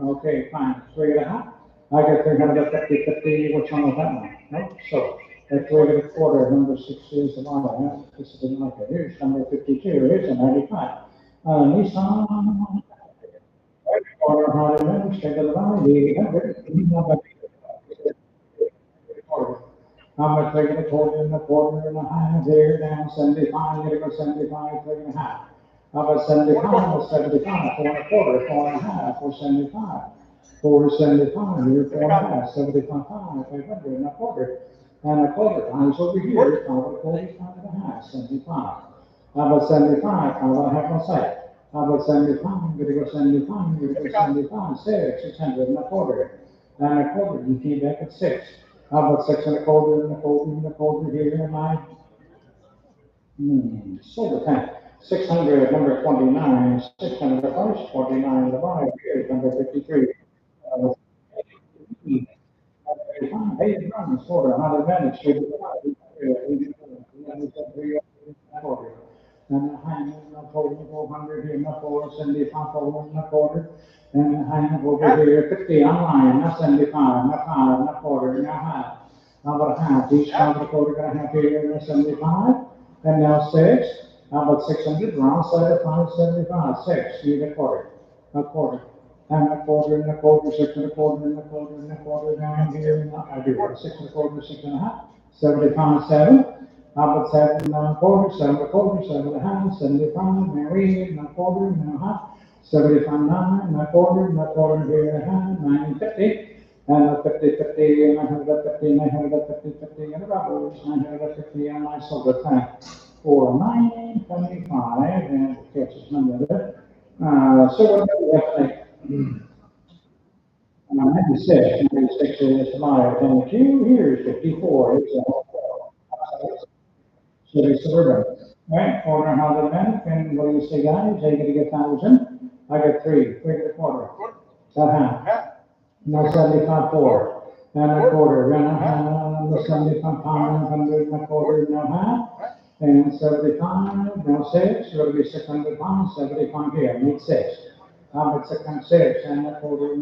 Okay, fine, 3.5. I got 350, 50, which one was that one? Nope, so at 3 and a quarter, number 6 is the one. This is like it. Here's number 52, here's a 95. Nissan. Quarter, 100, straight to the line, 800. How much taking a quarter and a quarter and a half there down 75, here go 75, 3.5. How about 75, 75, 4 and a quarter, 4.5, 475. 475, here 4.5, 75, 500 and a quarter. And a quarter times over here, 5 and a quarter, 5.5, 75. How about 75? How about half on site? How about 75? I'm gonna go 75, I'm gonna go 75, 600 and a quarter. And a quarter, you came back at 6. How about 6 and a quarter and a quarter and a quarter here and I? Sold the tank. 600, number 29, 600 the first, 49 the buy, here, number 53. Hey, run, sort of, how to manage to and a hand in the quarter, 400 in the 475 over in the quarter, and a hand over here, 50 online, not 75, not 5, not quarter, not half. How about a half? Each time the quarter gonna have here, 75, and now 6. How about 600? Round side of 575, 6, you get quarter, a quarter. And a quarter and a quarter, 6 and a quarter and a quarter and a quarter down here, and I do 6 and a quarter, 6.5, 75, 7. How about 7 quarter, 7.5, 75, now 8 and a quarter, 75, 9 and a quarter here and a half, 950, and 50, 50, 950, 950, 50, and about 950, and I sold the time for 925, and catch his number there. So what do we have to think? 96 is my 22, here's 54, it's Chevy Suburban. Right, quarter hundred minutes, and what do you say, guys? Are you gonna get 1,000? I got three and a quarter. No, 75, 4, and a quarter, and a half, no, 75 pounds, 100 and a quarter, no half, and 75, no 6, it'll be 600 pounds, 75 here, need 6. How about 6 and 6, and a quarter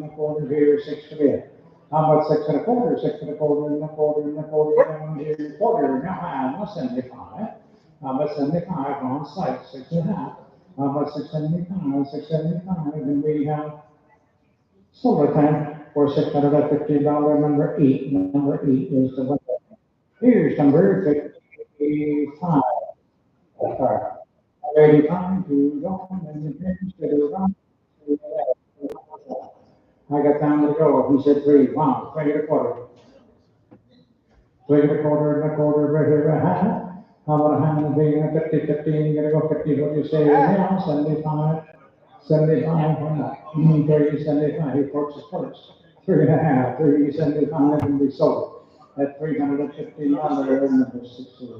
here, 6 to bid. How about 6 and a quarter, 6 and a quarter, and a quarter, and a quarter, down here, quarter, no half, no 75. How about 75 on site, 6 and a half. How about 675, 675, and we have silver time for $650, number 8. Number 8 is the one. Here's number 55. Sorry. 85 to go, and the pins to the right. I got time to go. He said 3. Wow, 3 and a quarter. 3 and a quarter, and a quarter, right here, a half. How about a half and a big, 50, 50, and you're gonna go 50, what do you say now? 75, 75, 30, 75, he quotes his first. 3 and a half, 30, 75, and we sold at $350, number 6 is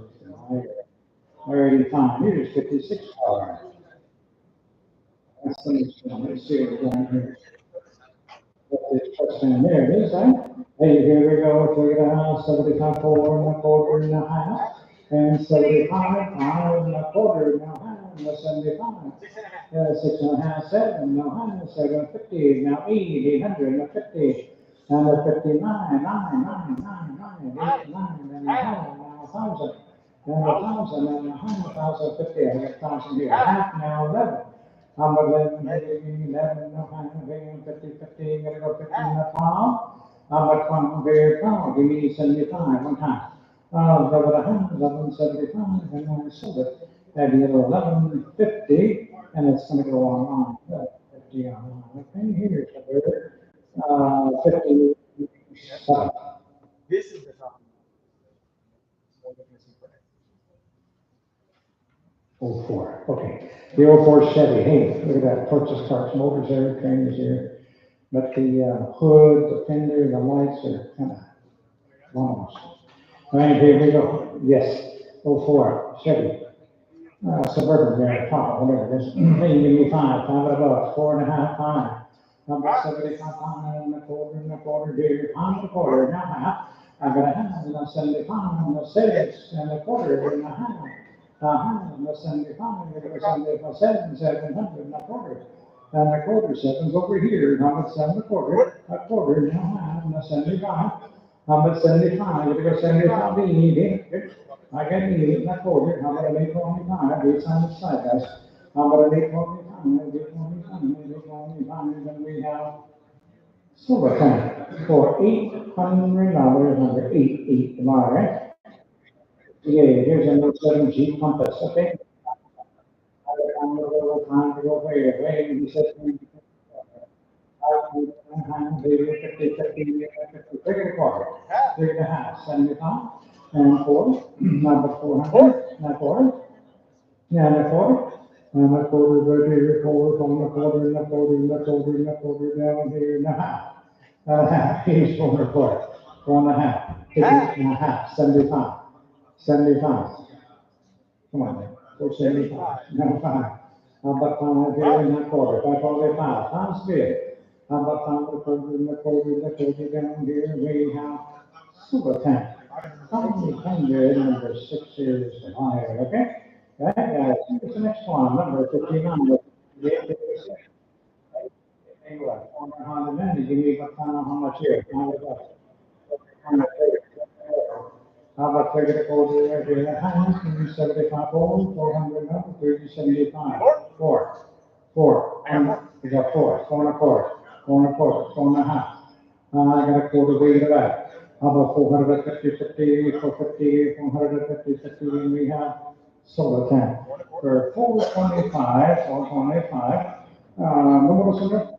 85, here's $56. That's the next one, let's see what's going here. This question there, it is, huh? Hey, here we go, 3 and a half, 75, 4 and a quarter and a half, and 75, 5 and a quarter and a half, and 75. 6 and a half, 7, no higher, 750, now 8, 800, and 50, and 59, 9, 9, 9, 9, 8, 9, and a half, now 1,000, and 1,000, and a half, 1,050, I got 1,000 here, half now 11. I'm 11, 11, no higher, 50, 50, gonna go 50 and a 12. I'm at 12, very 12, give me 75, one time. 1175, and I sold it at the 1150. And it's going to go online. 50 online. Okay, here's the bird. 57. This is the top. 04. Okay. The 04 Chevy. Hey, look at that. Purchase carts, motors there, trainers here. But the hood, the fender, the lights are kind of long. All right, here we go. Yes. 04 Chevy. Suburban there, top, whatever it is. Hey, give me 5, 5 above, 4.5, 5. How about 75 pounds and a quarter, here, pound and a quarter, now half. I got a half, and a 75, and a 6, and a quarter, and a half. And a 75, and a 75, 7, 700, and a quarter. And a quarter, 7's over here, how about 7 and a quarter, now half, and a 75. How about 75, you go 75, you need it. I got 8 and a quarter, how about an 825, it's on the side, guys. How about an 825, 825, then we have silver time for $800, number 8 tomorrow, right? Yeah, here's a note 7 Jeep Compass, okay? I got a little time to go away, he says, 50, 3 and a quarter, 3 and a half, 75. And 4, number 400, and 4, and a quarter, and a quarter, right here, 4, and a quarter, and a quarter, and a quarter, and a quarter, down here, and a half. And a half, here's 4 and a quarter, 4 and a half, 50 and a half, 75, 75. Come on, man, 475, no 5. How about 5 here and a quarter, 545, 5's good. How about 5 and a quarter, and a quarter, and a quarter, down here, we have silver tank. 500, number 6 is higher, okay? Right, here's the next one, number 59. Anyway, on 100, give me how much here? How about 30 quarter here? 75 gold, 400 up, 375. 4. We got 4 and a quarter, 4 and a quarter, 4 and a half. I got a quarter way to that. How about 450, 50, 450, 450, 50, and we have solar tank for 425, 425. Número, señor?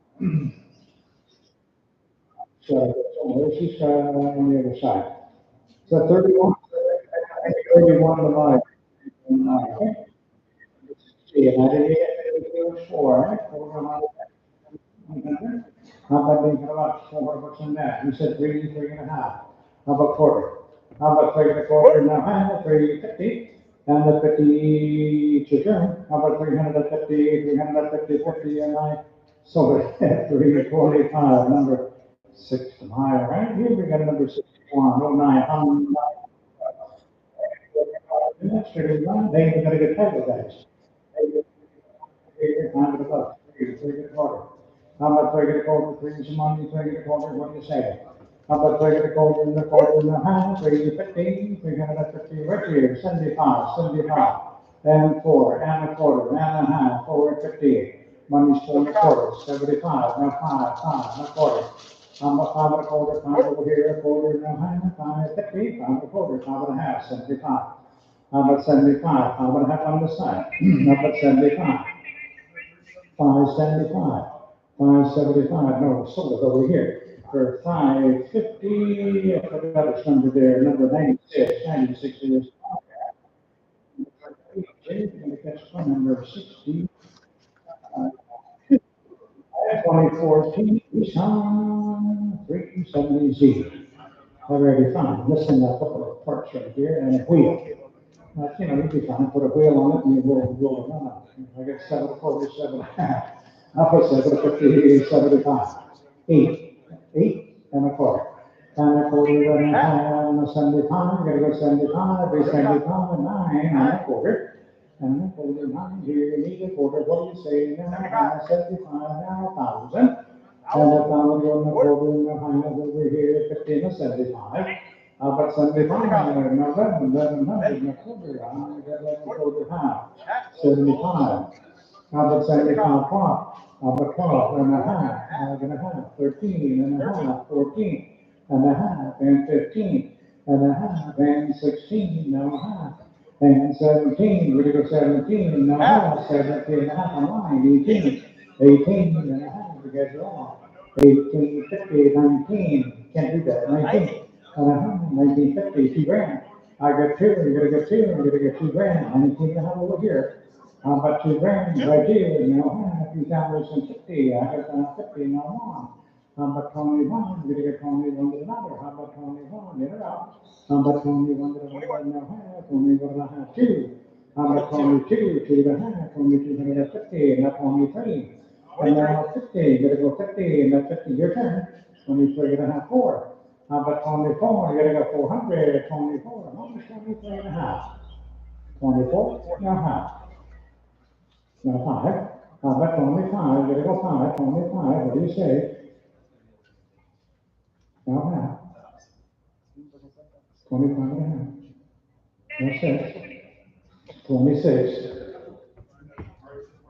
So this is on the other side. So 31, 31 to my. Okay. See, and I didn't get 4, right? 400. How about being about 400 in that? You said 3, 3.5. How about quarter? How about 3.25 now? 350. And the 50 to turn. How about 350, 350, 50, and I sold it at 345, number 6 and higher. Right here we got number 61, 09. That's pretty good. They even got a good title, guys. Time to go. 3.25. How about 3.25, 3 some money, 3.25, what do you say? How about 3.25 in the quarter and a half, 350, 350, right here, 75, 75, and 4, and a quarter, and a half, 4.50. Money's 4.25, 75, now 5, and a quarter. How about 5.25, 5 over here, a quarter and a half, 5.50, 5.25, 5.5, 75. How about 75, 5.5 on the side? How about 75? 575, 575, no, sold it over here for 550, I forgot its number there, number 96, 96 is. That's phone number 60, 2014, Nissan 370Z. Already found, missing a couple of parts right here and a wheel. You know, you'd be fine, put a wheel on it and you roll it on. I got 7.25, 7.5. I put 7.50, 75. 8 and a quarter. And a quarter and a half, and a 75, gotta go 75, be 75, 9 and a quarter. And a quarter, 9, here you need a quarter, what do you say now? 75, now 1,000. And a 1,000 and a quarter and a half over here, 15 and 75. How about 75, now 1100 and a quarter, I got 11 quarter half, 75. How about 75 quarter? How about 12 and a half, 5 and a half, 13 and a half, 14 and a half, and 15 and a half, and 16 and a half, and 17, we're gonna go 17 and a half, 17 and a half, on line, 18, 18 and a half, you guys are all. 18, 50, 19, can't do that, 19. 1950, 2 grand. I got 2, you gotta get 2, you gotta get 2 grand, 19 and a half over here. How about 2 grand right here? Now, if you got this in 50, I got 50, now 1. How about 21? You gotta get 21 to another. How about 21? Get it out. How about 21 to another? Now, 21 and a half, 2. How about 22, 2 and a half, 22 and a half, 50, and now 23. And now 50, you gotta go 50, and that's 50, your turn. 23 and a half, 4. How about 24? You gotta go 400, 24, how much 23 and a half? 24 and a half. Now 5. How about 25? You gotta go 5, 25, what do you say? Now half. 25 and a half. Now 6. 26.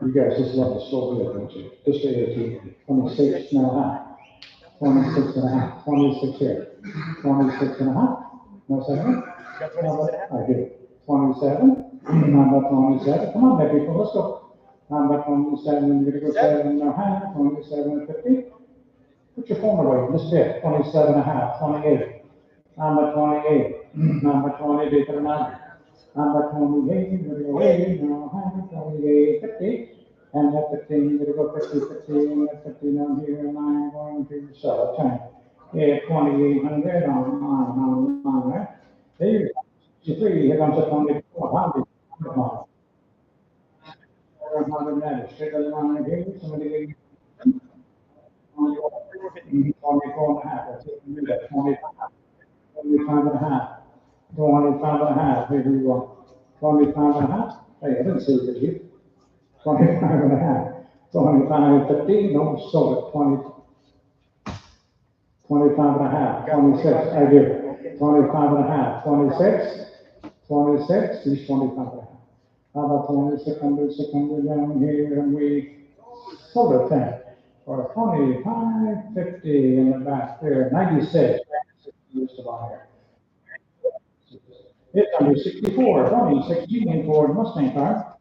You guys just love the slow bit, don't you? Just say it, 26 now half. 26 and a half, 26 here, 26 and a half, no second, I did, 27, how about 27, come on, there people, let's go, how about 27, you're gonna go 7 and a half, 27 and 50, put your phone away, this is it, 27 and a half, 28, how about 28, how about 28 and a half, how about 28, you're gonna go 8, now half, 28, 50, and at 15, you're gonna go 50, 50, and at 50 down here, and I'm going to sell a tank. Yeah, 2,800 on, right? There you go. 63, here comes a 24, 100, 100 minutes. Straight along here, somebody gave me 24 and a half, that's it, you do that, 25, 25 and a half, 25 and a half, here we go. 25 and a half, hey, I didn't say it to you. 25 and a half, 25, 50, no, sold it, 20, 25 and a half, 26, I do, 25 and a half, 26, 26, he's 25 and a half. How about 2600, 600 down here, and we sold it then, for 25, 50 in the back there, 96, Used to buy here. It's under 64, 2016 Ford Mustang car.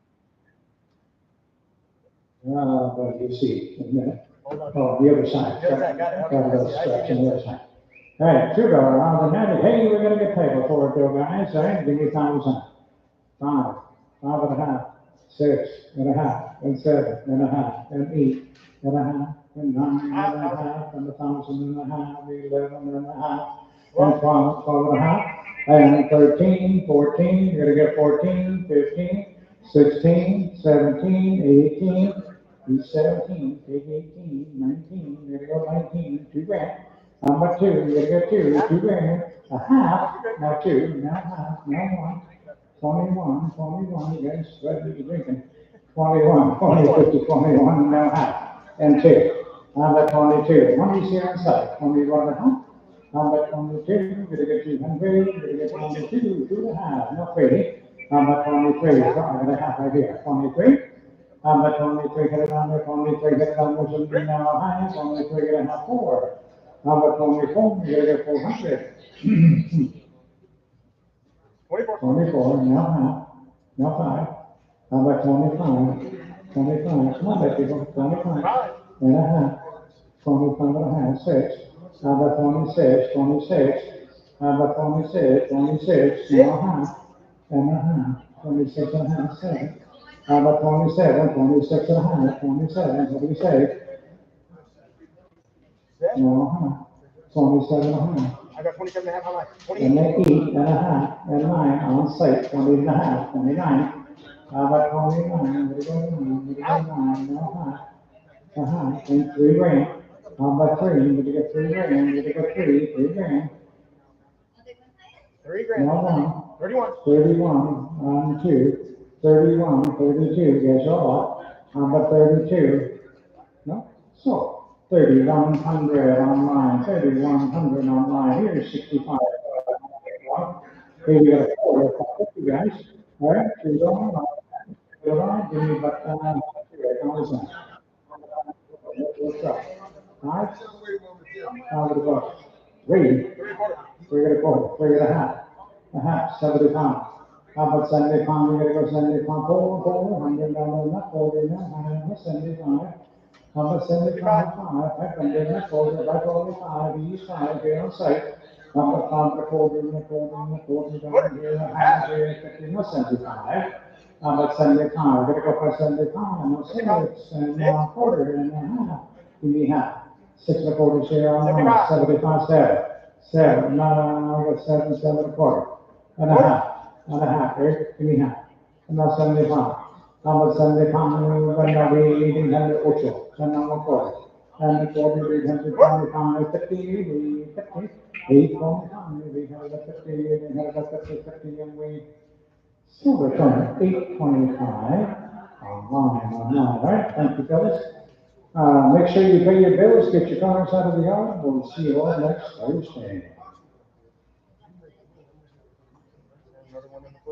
But you see, in a minute. Oh, the other side. The other side, got it. Okay, Got a little I see, scratch on the other side. All right, $2 on the 90. Hey, we're gonna get paid before it go, guys. All right, give me 1,000. 5, 5.5, 6.5, and 7.5, and 8.5, and 9.5, and 1,000.5, 11.5, and 12, 12.5, and 13, 14. You're gonna get 14, 15, 16, 17, 18. He's 17, take 18, 19. You're gonna go 19, 2 grand. How about 2? You're gonna go 2 grand. A half, now 2, now half, now 1. 21, you guys, what are you drinking? 21, 50, 21, now half, and 2. How about 22? Money's here inside, 21.5. How about 22? We're gonna get 200, we're gonna get 22, 2.5, no 3. How about 23? 5.5 right here, 23. How about 23? Hit it on there, 23, hit it on there, now high, 23, gonna have 4. How about 24? You're gonna get 400. 24, now half, now 5. How about 25? 25, come on, people, 25 and a half, 25.5, 6. How about 26? 26. How about 26? 26, now half, and a half, 26.5, 7. How about 27? 26.5, 27, what do you say? No, 27.5. I got 27.5. How much? 20. And then 8.5, and 9 on site, 20.5, 29. How about 29? What do you go 9? What do you go 9? No half. And 3 grand. How about 3? What do you get 3 grand? What do you get 3? 3 grand. 3 grand. No 1. 31. 31 on 2. 31, 32. Guess what? How about 32? No? So 3,100 online, 3,100 online. Here's 65. Hey, we got a 4 you guys. All right, she's on. Go on, give me about what's up? All right. How about about 3? 3.25, 3.5. A half, 75. How about 75? We're gonna go 75. 400 down that 40 now. 75. How about 75? 500 that 40, by 45, each side here on site. How about 5 quarter down here, half here, 50, no 75. How about 75? We're gonna go for 75, no 6, and now quarter and a half. Give me half. 6.25 share on 75, 7. 7, no, I got 7, 7.25. And a half, right? Give me half. And now 75. How about 75? We're gonna be 1808. So now 1 quarter. And the quarter, 825, 50, 50, 825, we have the 50, we have the 50, 50, and we still return 825 online, all right? Thank you, fellas. Make sure you pay your bills, get your cars out of the yard. We'll see you all next Thursday.